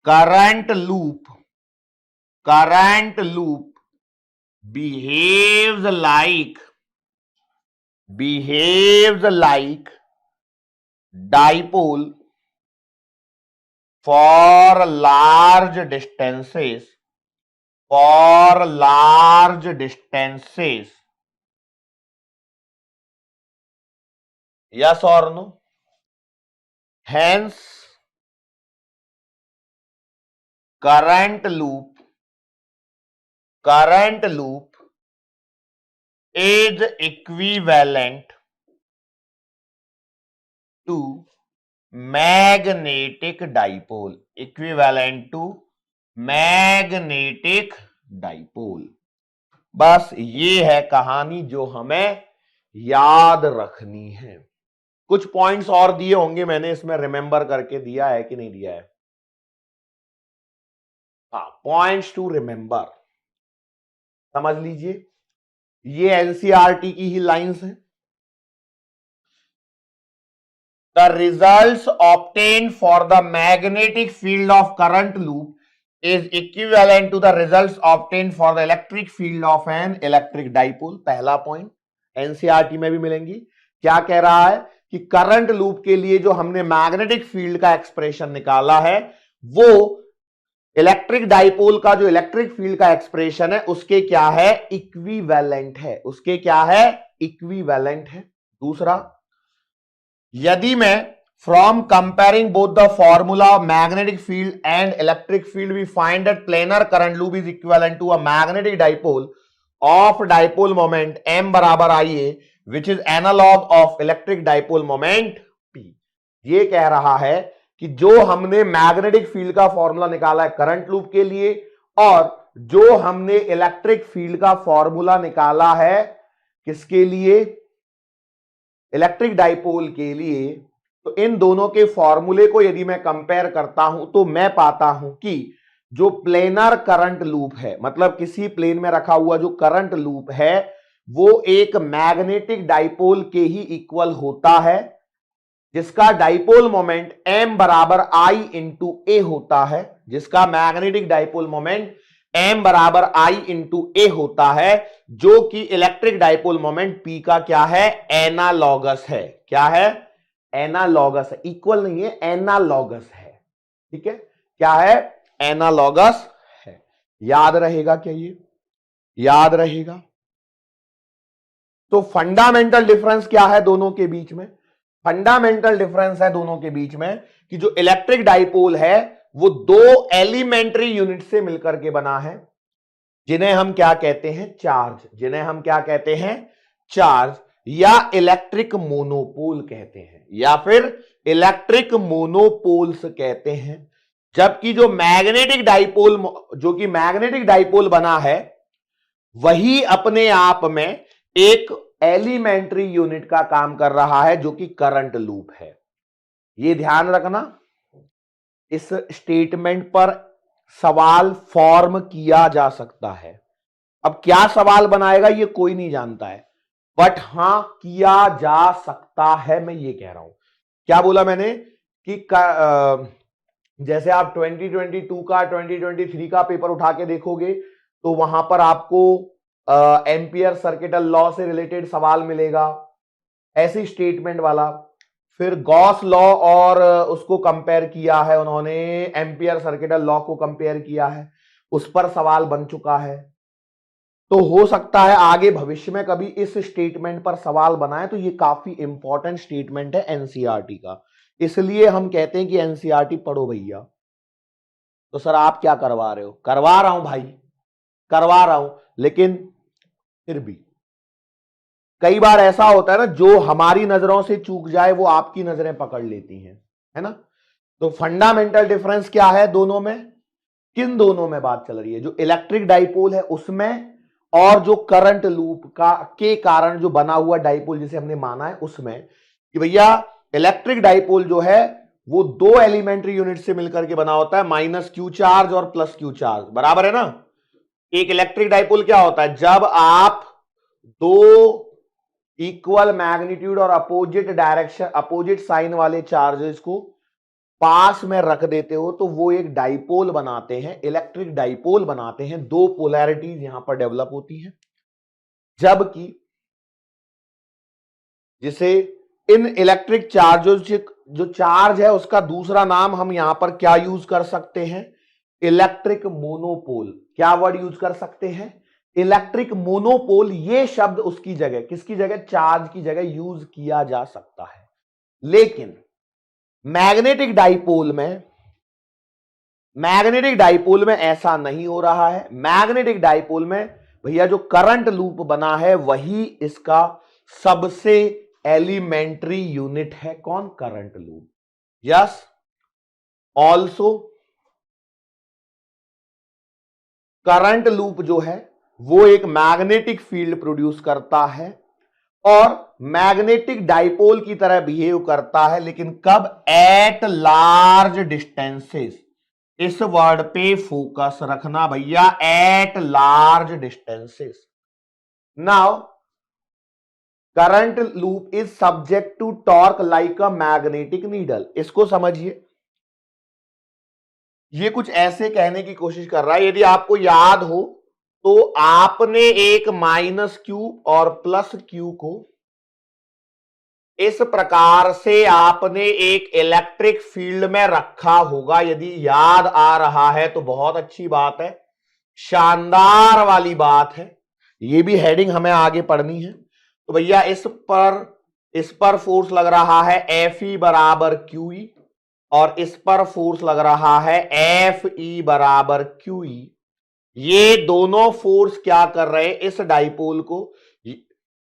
current loop behaves like dipole for large distances. Yes or no? Hence, current loop is equivalent to magnetic dipole. बस ये है कहानी जो हमें याद रखनी है. कुछ पॉइंट्स और दिए होंगे मैंने इसमें, रिमेंबर करके दिया है कि नहीं दिया है? हाँ, पॉइंट्स टू रिमेंबर समझ लीजिए. ये एनसीईआरटी की ही लाइंस हैं. The results obtained for the magnetic field of current loop is equivalent to the results obtained for the electric field of an electric dipole. पहला पॉइंट एनसीईआरटी में भी मिलेंगी. क्या कह रहा है कि करंट लूप के लिए जो हमने मैग्नेटिक फील्ड का एक्सप्रेशन निकाला है वो इलेक्ट्रिक डाइपोल का जो इलेक्ट्रिक फील्ड का एक्सप्रेशन है उसके क्या है, इक्विवेलेंट है, उसके क्या है, इक्विवेलेंट है। दूसरा, यदि मैं from comparing both the formula of magnetic field and electric field we find that planar current loop is equivalent to a magnetic dipole of dipole moment m बराबर IA which is analog of electric dipole moment P। ये कह रहा है कि जो हमने magnetic field का formula निकाला है करंट लूप के लिए और जो हमने इलेक्ट्रिक फील्ड का फॉर्मूला निकाला है किसके लिए, इलेक्ट्रिक डाइपोल के लिए, तो इन दोनों के फॉर्मूले को यदि मैं कंपेयर करता हूं तो मैं पाता हूं कि जो प्लेनर करंट लूप है, मतलब किसी प्लेन में रखा हुआ जो करंट लूप है वो एक मैग्नेटिक डाइपोल के ही इक्वल होता है जिसका डाइपोल मोमेंट m बराबर I इंटू ए होता है, जिसका मैग्नेटिक डाइपोल मोमेंट m बराबर I इंटू ए होता है, जो कि इलेक्ट्रिक डाइपोल मोमेंट P का क्या है, एनालॉगस है। क्या है, एनालॉगस है, इक्वल नहीं है, एनालॉगस है। ठीक है, क्या है, एनालॉगस है। याद रहेगा क्या, ये याद रहेगा। तो फंडामेंटल डिफरेंस क्या है दोनों के बीच में, फंडामेंटल डिफरेंस है दोनों के बीच में कि जो इलेक्ट्रिक डाइपोल है वो दो एलिमेंट्री यूनिट से मिलकर के बना है जिन्हें हम क्या कहते हैं, चार्ज, जिन्हें हम क्या कहते हैं, चार्ज, या इलेक्ट्रिक मोनोपोल कहते हैं, या फिर इलेक्ट्रिक मोनोपोल्स कहते हैं। जबकि जो मैग्नेटिक डाइपोल, जो कि मैग्नेटिक डाइपोल बना है वही अपने आप में एक एलिमेंट्री यूनिट का काम कर रहा है जो कि करंट लूप है। यह ध्यान रखना, इस स्टेटमेंट पर सवाल फॉर्म किया जा सकता है। अब क्या सवाल बनाएगा ये कोई नहीं जानता है, बट हां किया जा सकता है, मैं ये कह रहा हूं। क्या बोला मैंने कि जैसे आप 2022 का 2023 का पेपर उठा के देखोगे तो वहां पर आपको एम्पियर सर्किटल लॉ से रिलेटेड सवाल मिलेगा, ऐसी स्टेटमेंट वाला। फिर गॉस लॉ और उसको कंपेयर किया है उन्होंने, एम्पियर सर्किटल लॉ को कंपेयर किया है, उस पर सवाल बन चुका है। तो हो सकता है आगे भविष्य में कभी इस स्टेटमेंट पर सवाल बनाए, तो ये काफी इंपॉर्टेंट स्टेटमेंट है एनसीईआरटी का, इसलिए हम कहते हैं कि एनसीईआरटी पढ़ो भैया। तो सर आप क्या करवा रहे हो, करवा रहा हूं भाई, करवा रहा हूं, लेकिन फिर भी कई बार ऐसा होता है ना, जो हमारी नजरों से चूक जाए वो आपकी नजरें पकड़ लेती हैं, है ना। तो फंडामेंटल डिफरेंस क्या है दोनों में, किन दोनों में बात चल रही है, जो इलेक्ट्रिक डाइपोल है उसमें और जो करंट लूप का के कारण जो बना हुआ डाइपोल जिसे हमने माना है उसमें, कि भैया इलेक्ट्रिक डाइपोल जो है वो दो एलिमेंट्री यूनिट से मिलकर के बना होता है, माइनस क्यू चार्ज और प्लस क्यू चार्ज, बराबर है ना। एक इलेक्ट्रिक डाइपोल क्या होता है, जब आप दो इक्वल मैग्नीट्यूड और अपोजिट डायरेक्शन, अपोजिट साइन वाले चार्जेस को पास में रख देते हो तो वो एक डाइपोल बनाते हैं, इलेक्ट्रिक डाइपोल बनाते हैं, दो पोलैरिटीज यहां पर डेवलप होती हैं। जबकि जिसे इन इलेक्ट्रिक चार्जेस, जो चार्ज है उसका दूसरा नाम हम यहां पर क्या यूज कर सकते हैं, इलेक्ट्रिक मोनोपोल। क्या वर्ड यूज कर सकते हैं, इलेक्ट्रिक मोनोपोल। ये शब्द उसकी जगह, किसकी जगह, चार्ज की जगह यूज किया जा सकता है। लेकिन मैग्नेटिक डाइपोल में ऐसा नहीं हो रहा है। मैग्नेटिक डाइपोल में भैया जो करंट लूप बना है वही इसका सबसे एलिमेंट्री यूनिट है। कौन, current loop. Yes, also current loop जो है वो एक मैग्नेटिक फील्ड प्रोड्यूस करता है और मैग्नेटिक डाइपोल की तरह बिहेव करता है, लेकिन कब, एट लार्ज डिस्टेंसेस। इस वर्ड पे फोकस रखना भैया, at large distances. Now current loop is subject to torque like a magnetic needle. इसको समझिए, ये कुछ ऐसे कहने की कोशिश कर रहा है, यदि आपको याद हो तो आपने एक माइनस क्यू और प्लस क्यू को इस प्रकार से आपने एक इलेक्ट्रिक फील्ड में रखा होगा। यदि याद आ रहा है तो बहुत अच्छी बात है, शानदार वाली बात है। ये भी हेडिंग हमें आगे पढ़नी है। तो भैया इस पर फोर्स लग रहा है Fe बराबर QE, और इस पर फोर्स लग रहा है Fe बराबर QE। ये दोनों फोर्स क्या कर रहे हैं, इस डाइपोल को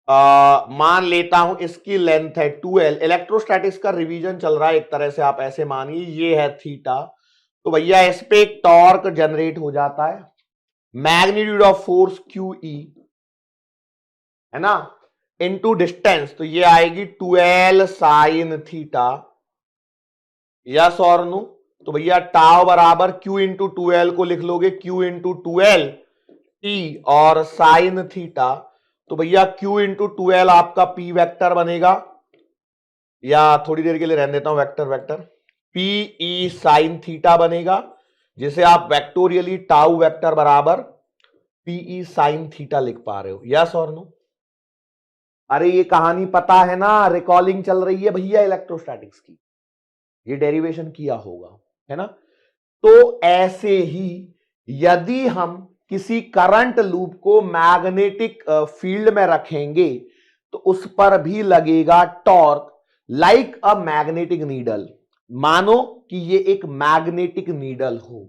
मान लेता हूं इसकी लेंथ है 2L। इलेक्ट्रोस्टैटिक्स का रिवीजन चल रहा है एक तरह से, आप ऐसे मानिए ये है थीटा। तो भैया इस पे एक टॉर्क जनरेट हो जाता है, मैग्नीट्यूड ऑफ फोर्स QE है ना, इनटू डिस्टेंस, तो ये आएगी 2L साइन थीटा। यस और नो? तो भैया टाउ बराबर Q इंटू 2L को लिख लोगे Q इंटू 2L T और साइन थीटा। तो भैया Q इंटू 2L आपका P वेक्टर बनेगा, या थोड़ी देर के लिए रहने देता हूं vector vector, PE sine theta बनेगा, जिसे आप वेक्टोरियली टाउ वेक्टर बराबर PE साइन थीटा लिख पा रहे हो। यस और नो? अरे ये कहानी पता है ना, रिकॉलिंग चल रही है भैया इलेक्ट्रोस्टैटिक्स की, ये डेरिवेशन किया होगा, है ना। तो ऐसे ही यदि हम किसी करंट लूप को मैग्नेटिक फील्ड में रखेंगे तो उस पर भी लगेगा torque like a magnetic needle. मानो कि ये एक मैग्नेटिक नीडल हो,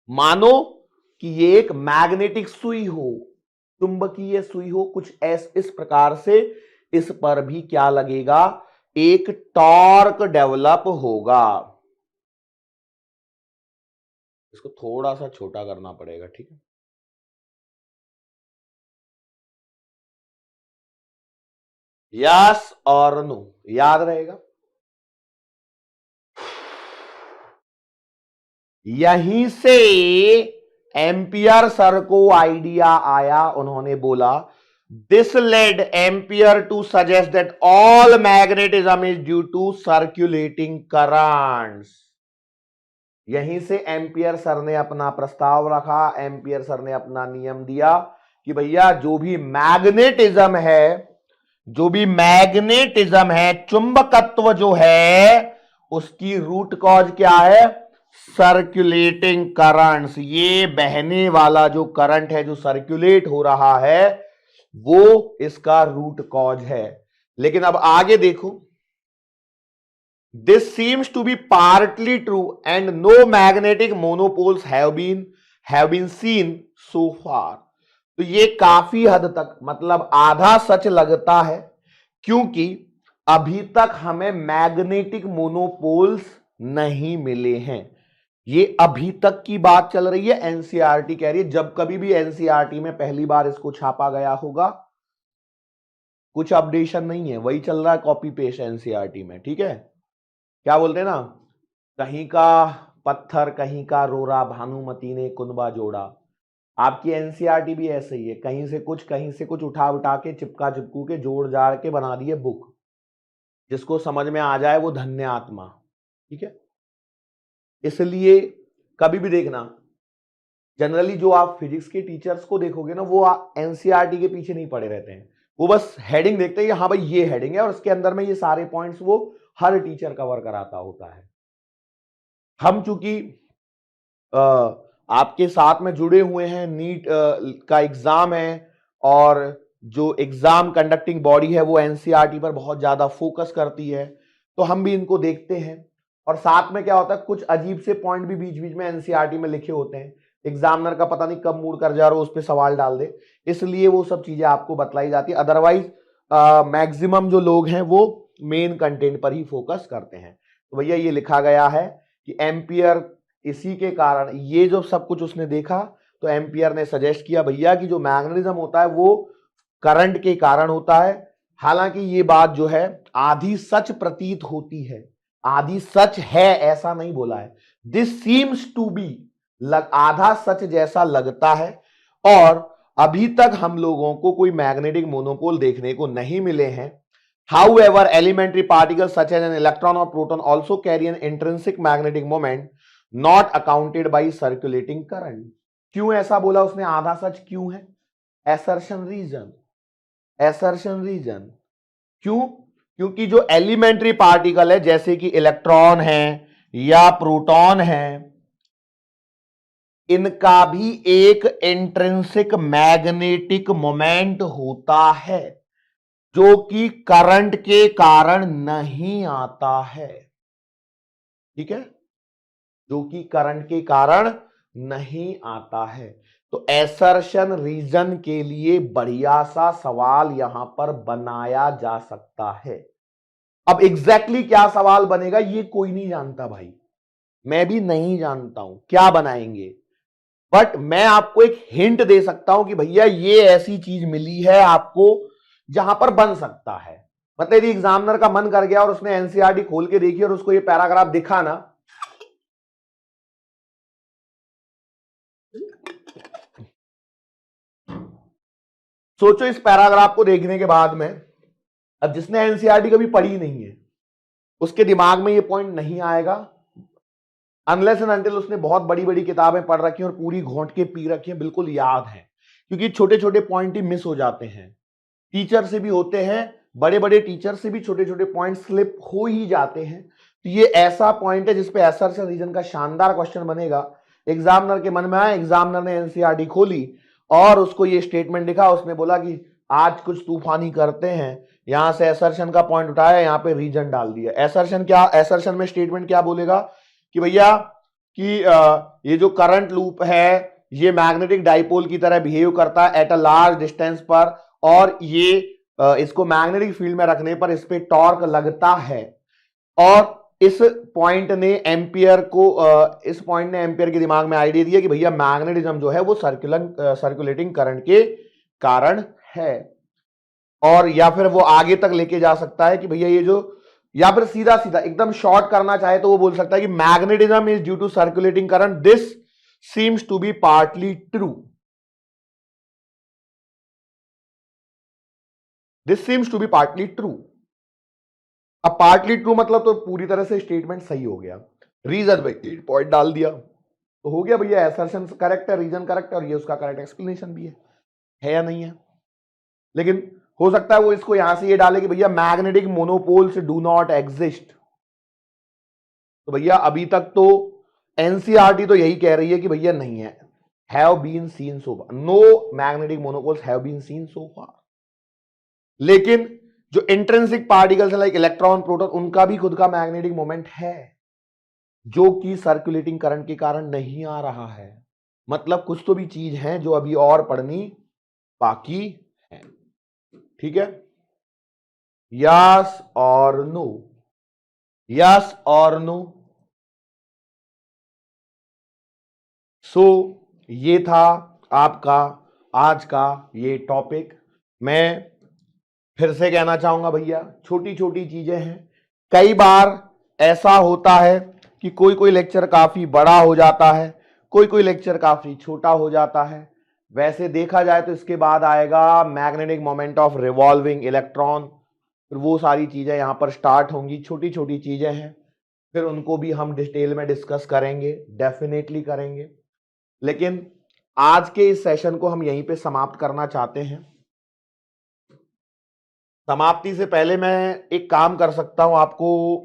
मानो कि ये एक मैग्नेटिक सुई हो, चुंबकीय सुई हो, कुछ इस प्रकार से इस पर भी क्या लगेगा, एक टॉर्क डेवलप होगा। इसको थोड़ा सा छोटा करना पड़ेगा, ठीक है। यस और नो? याद रहेगा। यहीं से एम्पियर सर को आइडिया आया, उन्होंने बोला this led Ampere to suggest that all magnetism is due to circulating currents. यहीं से एम्पियर सर ने अपना प्रस्ताव रखा, एम्पियर सर ने अपना नियम दिया कि भैया जो भी मैग्नेटिज्म है, जो भी मैग्नेटिज्म है, चुंबकत्व जो है, उसकी रूट कॉज क्या है, सर्कुलेटिंग करंट्स। ये बहने वाला जो करंट है, जो सर्कुलेट हो रहा है, वो इसका रूट कॉज है। लेकिन अब आगे देखो, this seems to be partly true and no magnetic monopoles have been seen so far. तो ये काफी हद तक, मतलब आधा सच लगता है, क्योंकि अभी तक हमें मैग्नेटिक मोनोपोल्स नहीं मिले हैं। ये अभी तक की बात चल रही है, एनसीईआरटी कह रही है। जब कभी भी एनसीईआरटी में पहली बार इसको छापा गया होगा, कुछ अपडेशन नहीं है, वही चल रहा है, कॉपी पेस्ट एनसीईआरटी में, ठीक है। क्या बोलते हैं ना, कहीं का पत्थर कहीं का रोरा, भानुमति ने कुनबा जोड़ा। आपकी एनसीईआरटी भी ऐसे ही है, कहीं से कुछ उठा उठा के चिपका चिपकू के जोड़ जाड़ के बना दिए बुक। जिसको समझ में आ जाए वो धन्य आत्मा, ठीक है। इसलिए कभी भी देखना, जनरली जो आप फिजिक्स के टीचर्स को देखोगे ना, वो एनसीईआरटी के पीछे नहीं पड़े रहते हैं, वो बस हेडिंग देखते हैं, हाँ भाई ये हेडिंग है और उसके अंदर में ये सारे पॉइंट्स वो हर टीचर कवर कराता होता है। हम चूंकि आपके साथ में जुड़े हुए हैं, नीट का एग्जाम है और जो एग्जाम कंडक्टिंग बॉडी है वो एनसीईआरटी पर बहुत ज्यादा फोकस करती है, तो हम भी इनको देखते हैं। और साथ में क्या होता है, कुछ अजीब से पॉइंट भी बीच बीच में एनसीईआरटी में लिखे होते हैं, एग्जामिनर का पता नहीं कब मूड कर जा रहा हो उस पर सवाल डाल दे, इसलिए वो सब चीजें आपको बतलाई जाती है। अदरवाइज मैक्सिमम जो लोग हैं वो मेन कंटेंट पर ही फोकस करते हैं। तो भैया ये लिखा गया है कि एम्पियर, इसी के कारण ये जो सब कुछ उसने देखा, तो एम्पियर ने सजेस्ट किया भैया कि जो मैग्नेटिज्म होता है वो करंट के कारण होता है। हालांकि ये बात जो है आधी सच प्रतीत होती है, आधी सच है ऐसा नहीं बोला है, दिस सीम्स टू बी, आधा सच जैसा लगता है। और अभी तक हम लोगों को कोई मैग्नेटिक मोनोपोल देखने को नहीं मिले हैं। However, elementary particles such as an electron or proton also carry an intrinsic magnetic moment not accounted by circulating current. क्यों ऐसा बोला उसने, आधा सच क्यों है? assertion reason क्यों? क्योंकि जो एलिमेंट्री पार्टिकल है जैसे कि इलेक्ट्रॉन है या प्रोटॉन है, इनका भी एक इंट्रिंसिक मैग्नेटिक मोमेंट होता है जो कि करंट के कारण नहीं आता है। ठीक है, जो कि करंट के कारण नहीं आता है। तो एसर्शन रीजन के लिए बढ़िया सा सवाल यहां पर बनाया जा सकता है। अब एग्जैक्टली क्या सवाल बनेगा ये कोई नहीं जानता भाई, मैं भी नहीं जानता हूं क्या बनाएंगे, बट मैं आपको एक हिंट दे सकता हूं कि भैया ये ऐसी चीज मिली है आपको जहां पर बन सकता है। मतलब यदि एग्जामिनर का मन कर गया और उसने एनसीईआरटी खोल के देखी और उसको ये पैराग्राफ दिखा ना, सोचो इस पैराग्राफ को देखने के बाद में, अब जिसने एनसीईआरटी कभी पढ़ी नहीं है उसके दिमाग में ये पॉइंट नहीं आएगा अनलेस एंड अनटिल उसने बहुत बड़ी बड़ी किताबें पढ़ रखी हैं और पूरी घोंट के पी रखी हैं, बिल्कुल याद है, क्योंकि छोटे छोटे पॉइंट ही मिस हो जाते हैं। टीचर से भी होते हैं, बड़े बड़े टीचर से भी छोटे छोटे पॉइंट स्लिप हो ही जाते हैं। तो ये ऐसा पॉइंट है जिसपे एसर्शन रीजन का शानदार क्वेश्चन बनेगा, एग्जामिनर के मन में आया, एग्जामिनर ने एनसीईआरटी खोली और उसको ये स्टेटमेंट लिखा, उसने बोला कि आज कुछ तूफानी करते हैं, यहां से एसर्शन का पॉइंट उठाया, यहां पे रीजन डाल दिया। एसर्शन क्या, एसर्शन में स्टेटमेंट क्या बोलेगा कि भैया कि ये जो करंट लूप है ये मैग्नेटिक डाइपोल की तरह बिहेव करता है एट अ लार्ज डिस्टेंस पर, और ये इसको मैग्नेटिक फील्ड में रखने पर इस पे टॉर्क लगता है। और इस पॉइंट ने एम्पियर को इस पॉइंट ने एम्पियर के दिमाग में आइडिया दिया कि भैया मैग्नेटिज्म जो है वो सर्कुलेटिंग करंट के कारण है। और या फिर वो आगे तक लेके जा सकता है कि भैया ये जो, या फिर सीधा सीधा एकदम शॉर्ट करना चाहे तो वो बोल सकता है कि magnetism is due to circulating current, this seems to be partly true, this seems to be partly true. अब पार्टली ट्रू मतलब तो पूरी तरह से स्टेटमेंट सही हो गया, रीजन भाई पॉइंट डाल दिया तो हो गया भैया, एसर्शन करेक्ट है, रीजन करेक्ट है और ये उसका करेक्ट एक्सप्लेनेशन भी है या नहीं है। लेकिन हो सकता है वो इसको यहां से ये डाले कि भैया magnetic monopoles do not exist, तो भैया अभी तक तो एनसीईआरटी तो यही कह रही है कि भैया नहीं है, have been seen so far, no magnetic monopoles have been seen so far. लेकिन जो intrinsic particles like electron proton उनका भी खुद का मैग्नेटिक मोमेंट है जो कि सर्कुलेटिंग करंट के कारण नहीं आ रहा है। मतलब कुछ तो भी चीज है जो अभी और पढ़नी बाकी है। ठीक है, यस और नो, यस और नो। सो ये था आपका आज का ये टॉपिक। मैं फिर से कहना चाहूंगा भैया छोटी छोटी चीजें हैं, कई बार ऐसा होता है कि कोई कोई लेक्चर काफी बड़ा हो जाता है, कोई कोई लेक्चर काफी छोटा हो जाता है। वैसे देखा जाए तो इसके बाद आएगा magnetic moment of revolving electron, फिर वो सारी चीजें यहां पर स्टार्ट होंगी, छोटी छोटी चीजें हैं, फिर उनको भी हम डिटेल में डिस्कस करेंगे, डेफिनेटली करेंगे। लेकिन आज के इस सेशन को हम यहीं पे समाप्त करना चाहते हैं। समाप्ति से पहले मैं एक काम कर सकता हूं, आपको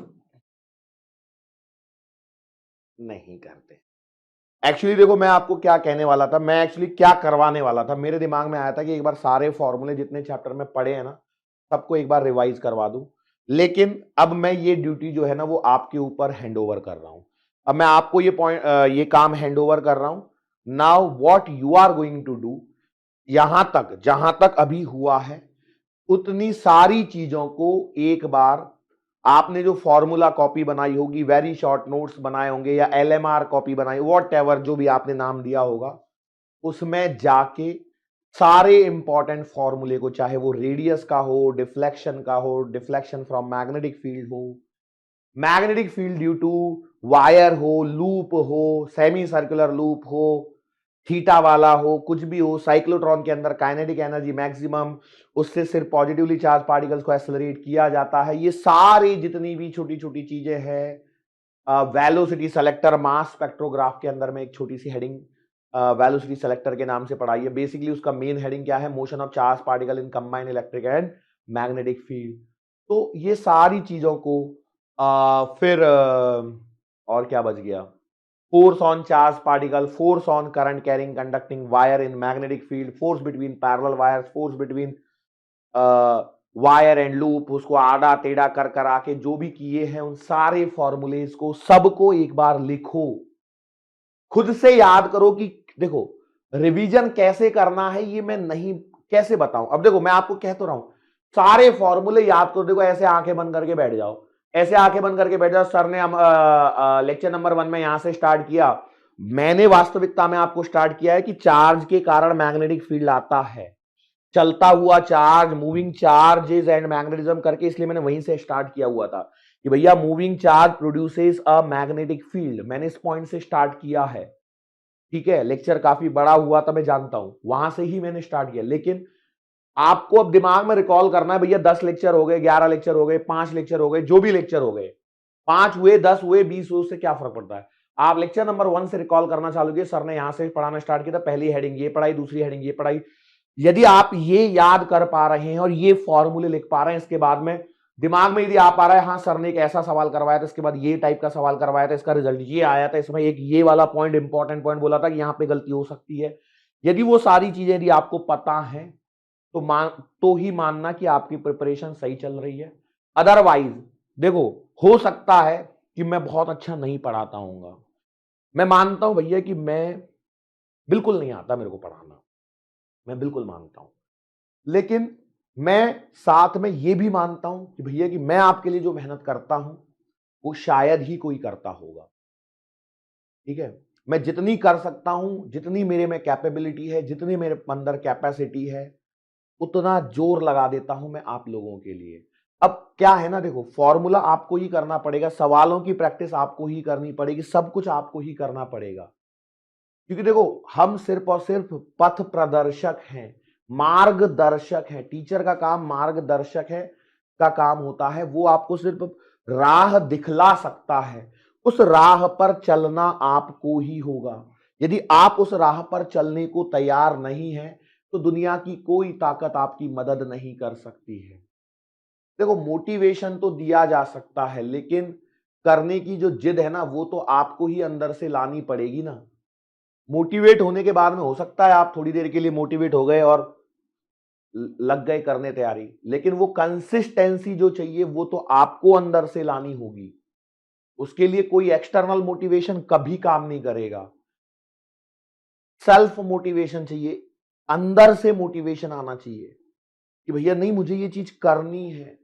नहीं करते एक्चुअली, देखो मैं आपको क्या कहने वाला था, मैं एक्चुअली क्या करवाने वाला था, मेरे दिमाग में आया था कि एक बार सारे फॉर्मूले जितने चैप्टर में पढ़े हैं ना सबको एक बार रिवाइज करवा दूं, लेकिन अब मैं ये ड्यूटी जो है ना वो आपके ऊपर हैंड ओवर कर रहा हूं। अब मैं आपको ये काम हैंड ओवर कर रहा हूं। Now what you are going to do, यहां तक जहां तक अभी हुआ है उतनी सारी चीजों को एक बार, आपने जो फॉर्मूला कॉपी बनाई होगी, वेरी शॉर्ट नोट्स बनाए होंगे या एलएमआर कॉपी बनाई, वॉट एवर जो भी आपने नाम दिया होगा, उसमें जाके सारे इंपॉर्टेंट फॉर्मूले को, चाहे वो रेडियस का हो, डिफ्लेक्शन का हो, डिफ्लेक्शन फ्रॉम मैग्नेटिक फील्ड हो, magnetic field due to wire हो, लूप हो, सेमी सर्कुलर लूप हो, थीटा वाला हो, कुछ भी हो, साइक्लोट्रॉन के अंदर काइनेटिक एनर्जी मैक्सिमम, उससे सिर्फ पॉजिटिवली चार्ज पार्टिकल्स को एक्सेलरेट किया जाता है, ये सारी जितनी भी छोटी छोटी चीजें हैं, वेलोसिटी सेलेक्टर, मास स्पेक्ट्रोग्राफ के अंदर में एक छोटी सी हेडिंग वेलोसिटी सेलेक्टर के नाम से पढ़ाई है। बेसिकली उसका मेन हेडिंग क्या है, motion of charge particle in combined electric and magnetic field. तो ये सारी चीजों को फिर और क्या बच गया, force on charge particle, force on current carrying conducting wire in magnetic field, force between parallel wires, force between wire and loop, उसको आड़ा टेढ़ा कर कर आके जो भी किए हैं उन सारे फॉर्मूलेज को सबको एक बार लिखो, खुद से याद करो कि देखो रिवीजन कैसे करना है ये मैं नहीं कैसे बताऊं। अब देखो मैं आपको कह तो रहा हूं सारे फॉर्मूले याद करो, देखो ऐसे आंखें बंद करके बैठ जाओ, ऐसे आंखें बंद करके बैठ जाओ। सर ने लेक्चर नंबर 1 में यहां से स्टार्ट किया, मैंने वास्तविकता में आपको स्टार्ट किया है कि चार्ज के कारण मैग्नेटिक फील्ड आता है, चलता हुआ charge, moving charges and magnetism करके, इसलिए मैंने वहीं से स्टार्ट किया हुआ था कि भैया moving charge produces a magnetic field, मैंने इस पॉइंट से स्टार्ट किया है। ठीक है, लेक्चर काफी बड़ा हुआ था मैं जानता हूं, वहां से ही मैंने स्टार्ट किया, लेकिन आपको अब दिमाग में रिकॉल करना है भैया 10 लेक्चर हो गए, 11 लेक्चर हो गए, 5 लेक्चर हो गए, जो भी लेक्चर हो गए, 5 हुए, 10 हुए, 20 हुए, उससे क्या फर्क पड़ता है। आप लेक्चर नंबर 1 से रिकॉल करना चालू किए, सर ने यहां से पढ़ाना स्टार्ट किया था, पहली हेडिंग ये पढ़ाई, दूसरी हेडिंग ये पढ़ाई। यदि आप ये याद कर पा रहे हैं और ये फॉर्मूले लिख पा रहे हैं, इसके बाद में दिमाग में यदि आ पा रहा है हाँ सर ने एक ऐसा सवाल करवाया था, इसके बाद ये टाइप का सवाल करवाया था, इसका रिजल्ट ये आया था, इसमें एक ये वाला पॉइंट इंपॉर्टेंट पॉइंट बोला था कि यहां पे गलती हो सकती है, यदि वो सारी चीजें यदि आपको पता है तो ही मानना कि आपकी प्रिपरेशन सही चल रही है। अदरवाइज देखो हो सकता है कि मैं बहुत अच्छा नहीं पढ़ाता हूंगा, मैं मानता हूं भैया कि मैं बिल्कुल नहीं आता मेरे को पढ़ाना, मैं बिल्कुल मानता हूं, लेकिन मैं साथ में यह भी मानता हूं कि भैया कि मैं आपके लिए जो मेहनत करता हूं वो शायद ही कोई करता होगा। ठीक है, मैं जितनी कर सकता हूं, जितनी मेरे में कैपेबिलिटी है, जितनी मेरे अंदर कैपेसिटी है, उतना जोर लगा देता हूं मैं आप लोगों के लिए। अब क्या है ना, देखो फॉर्मूला आपको ही करना पड़ेगा, सवालों की प्रैक्टिस आपको ही करनी पड़ेगी, सब कुछ आपको ही करना पड़ेगा, क्योंकि देखो हम सिर्फ और सिर्फ पथ प्रदर्शक हैं, मार्गदर्शक है, टीचर का काम मार्गदर्शक है का काम होता है, वो आपको सिर्फ राह दिखला सकता है, उस राह पर चलना आपको ही होगा। यदि आप उस राह पर चलने को तैयार नहीं है तो दुनिया की कोई ताकत आपकी मदद नहीं कर सकती है। देखो मोटिवेशन तो दिया जा सकता है, लेकिन करने की जो जिद है ना वो तो आपको ही अंदर से लानी पड़ेगी ना। मोटिवेट होने के बाद में हो सकता है आप थोड़ी देर के लिए मोटिवेट हो गए और लग गए करने तैयारी, लेकिन वो कंसिस्टेंसी जो चाहिए वो तो आपको अंदर से लानी होगी, उसके लिए कोई एक्सटर्नल मोटिवेशन कभी काम नहीं करेगा। सेल्फ मोटिवेशन चाहिए, अंदर से मोटिवेशन आना चाहिए कि भैया नहीं मुझे ये चीज करनी है,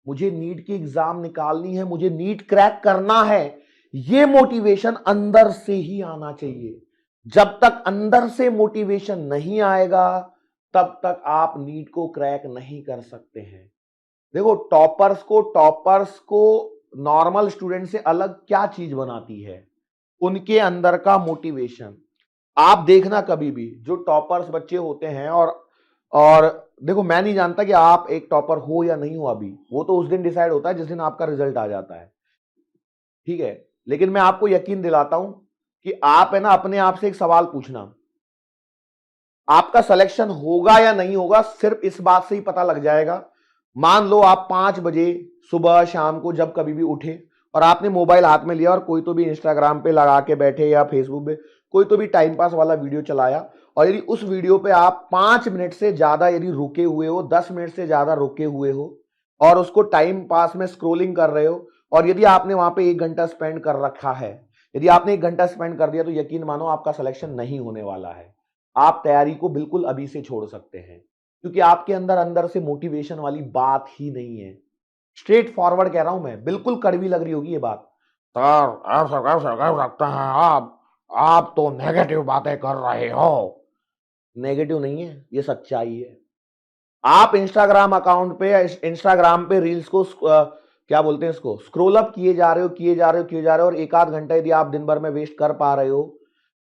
मुझे नीट की एग्जाम निकालनी है, मुझे नीट क्रैक करना है, ये मोटिवेशन अंदर से ही आना चाहिए। जब तक अंदर से मोटिवेशन नहीं आएगा तब तक आप नीट को क्रैक नहीं कर सकते हैं। देखो टॉपर्स को नॉर्मल स्टूडेंट से अलग क्या चीज बनाती है, उनके अंदर का मोटिवेशन। आप देखना कभी भी जो टॉपर्स बच्चे होते हैं, और देखो मैं नहीं जानता कि आप एक टॉपर हो या नहीं हो, अभी वो तो उस दिन डिसाइड होता है जिस दिन आपका रिजल्ट आ जाता है। ठीक है, लेकिन मैं आपको यकीन दिलाता हूं कि आप है ना अपने आप से एक सवाल पूछना, आपका सिलेक्शन होगा या नहीं होगा सिर्फ इस बात से ही पता लग जाएगा। मान लो आप 5 बजे सुबह शाम को जब कभी भी उठे और आपने मोबाइल हाथ में लिया और कोई तो भी इंस्टाग्राम पे लगा के बैठे या फेसबुक पे कोई तो भी टाइम पास वाला वीडियो चलाया, और यदि उस वीडियो पे आप 5 मिनट से ज्यादा यदि रुके हुए हो, 10 मिनट से ज्यादा रुके हुए हो और उसको टाइम पास में स्क्रोलिंग कर रहे हो, और यदि आपने वहां पे 1 घंटा स्पेंड कर रखा है, यदि आपने 1 घंटा स्पेंड कर दिया, तो यकीन मानो आपका सिलेक्शन नहीं होने वाला है। आप तैयारी को बिल्कुल अभी से छोड़ सकते हैं, क्योंकि आपके अंदर अंदर से मोटिवेशन वाली बात ही नहीं है। स्ट्रेट फॉरवर्ड कह रहा हूं मैं, बिल्कुल कड़वी लग रही होगी ये बात, सर आप सरकार सरकार सकते हैं, आप तो नेगेटिव बातें कर रहे हो। नेगेटिव नहीं है, ये सच्चाई है। आप इंस्टाग्राम अकाउंट पे, इंस्टाग्राम पे रील्स को क्या बोलते हैं इसको, स्क्रोल अप किए जा रहे हो, किए जा रहे हो, किए जा रहे हो, और 1 आध घंटा यदि आप दिन भर में वेस्ट कर पा रहे हो,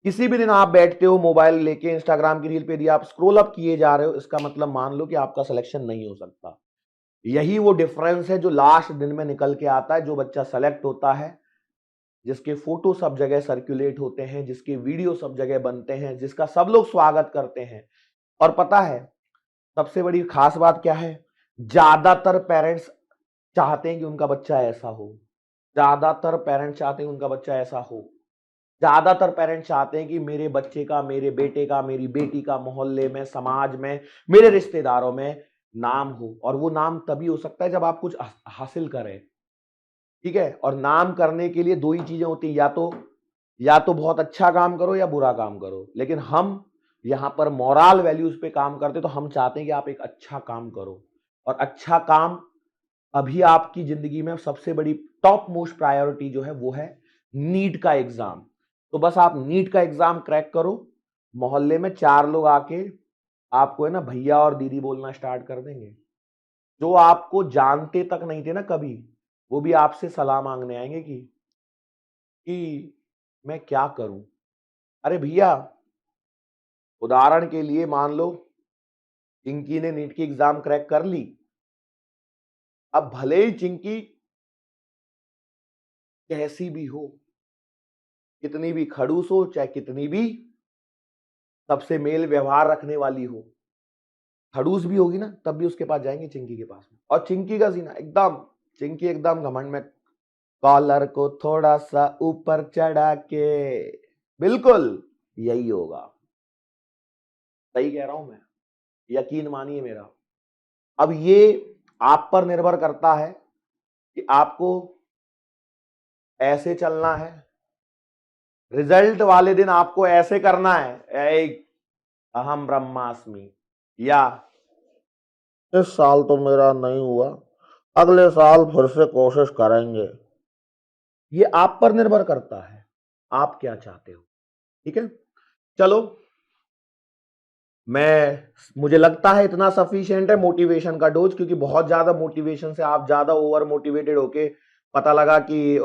किसी भी दिन आप बैठते हो मोबाइल लेके इंस्टाग्राम की रील पे यदि आप स्क्रोल अप किए जा रहे हो, इसका मतलब मान लो कि आपका सिलेक्शन नहीं हो सकता। यही वो डिफरेंस है जो लास्ट दिन में निकल के आता है। जो बच्चा सेलेक्ट होता है, जिसके फोटो सब जगह सर्कुलेट होते हैं, जिसके वीडियो सब जगह बनते हैं, जिसका सब लोग स्वागत करते हैं, और पता है सबसे बड़ी खास बात क्या है, ज्यादातर पेरेंट्स चाहते हैं कि उनका बच्चा ऐसा हो, ज्यादातर पेरेंट्स चाहते हैं उनका बच्चा ऐसा हो, ज्यादातर पेरेंट्स चाहते हैं कि मेरे बच्चे का, मेरे बेटे का, मेरी बेटी का मोहल्ले में, समाज में, मेरे रिश्तेदारों में नाम हो। और वो नाम तभी हो सकता है जब आप कुछ हासिल करें, ठीक है। और नाम करने के लिए दो ही चीजें होती हैं, या तो बहुत अच्छा काम करो या बुरा काम करो। लेकिन हम यहां पर मोरल वैल्यूज पे काम करते, तो हम चाहते हैं कि आप एक अच्छा काम करो। और अच्छा काम अभी आपकी जिंदगी में सबसे बड़ी टॉप मोस्ट प्रायोरिटी जो है वो है नीट का एग्जाम। तो बस आप नीट का एग्जाम क्रैक करो, मोहल्ले में 4 लोग आके आपको है ना भैया और दीदी बोलना स्टार्ट कर देंगे। जो आपको जानते तक नहीं थे ना कभी, वो भी आपसे सलाह मांगने आएंगे कि मैं क्या करूं। अरे भैया, उदाहरण के लिए मान लो चिंकी ने नीट की एग्जाम क्रैक कर ली। अब भले ही चिंकी कैसी भी हो, कितनी भी खड़ूस हो, चाहे कितनी भी सबसे मेल व्यवहार रखने वाली हो, खड़ूस भी होगी ना तब भी उसके पास जाएंगे, चिंकी के पास में। और चिंकी का सीना एकदम, चिंकी एकदम घमंड में, कॉलर को थोड़ा सा ऊपर चढ़ा के, बिल्कुल यही होगा। सही कह रहा हूं मैं, यकीन मानिए मेरा। अब ये आप पर निर्भर करता है कि आपको ऐसे चलना है, रिजल्ट वाले दिन आपको ऐसे करना है, एक अहम ब्रह्मास्मि, या इस साल तो मेरा नहीं हुआ, अगले साल फिर से कोशिश करेंगे। ये आप पर निर्भर करता है, आप क्या चाहते हो, ठीक है। चलो, मुझे लगता है इतना सफिशिएंट है मोटिवेशन का डोज, क्योंकि बहुत ज्यादा मोटिवेशन से आप ज्यादा ओवर मोटिवेटेड होके पता लगा कि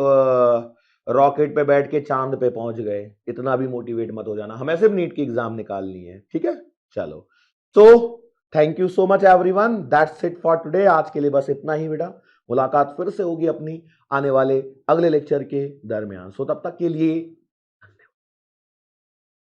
रॉकेट पे बैठ के चांद पे पहुंच गए। इतना भी मोटिवेट मत हो जाना, हमें सिर्फ नीट की एग्जाम निकालनी है, ठीक है। चलो, तो thank you so much everyone, that's it for today. आज के लिए बस इतना ही बेटा, मुलाकात फिर से होगी अपनी आने वाले अगले लेक्चर के दरमियान। सो तब तक के लिए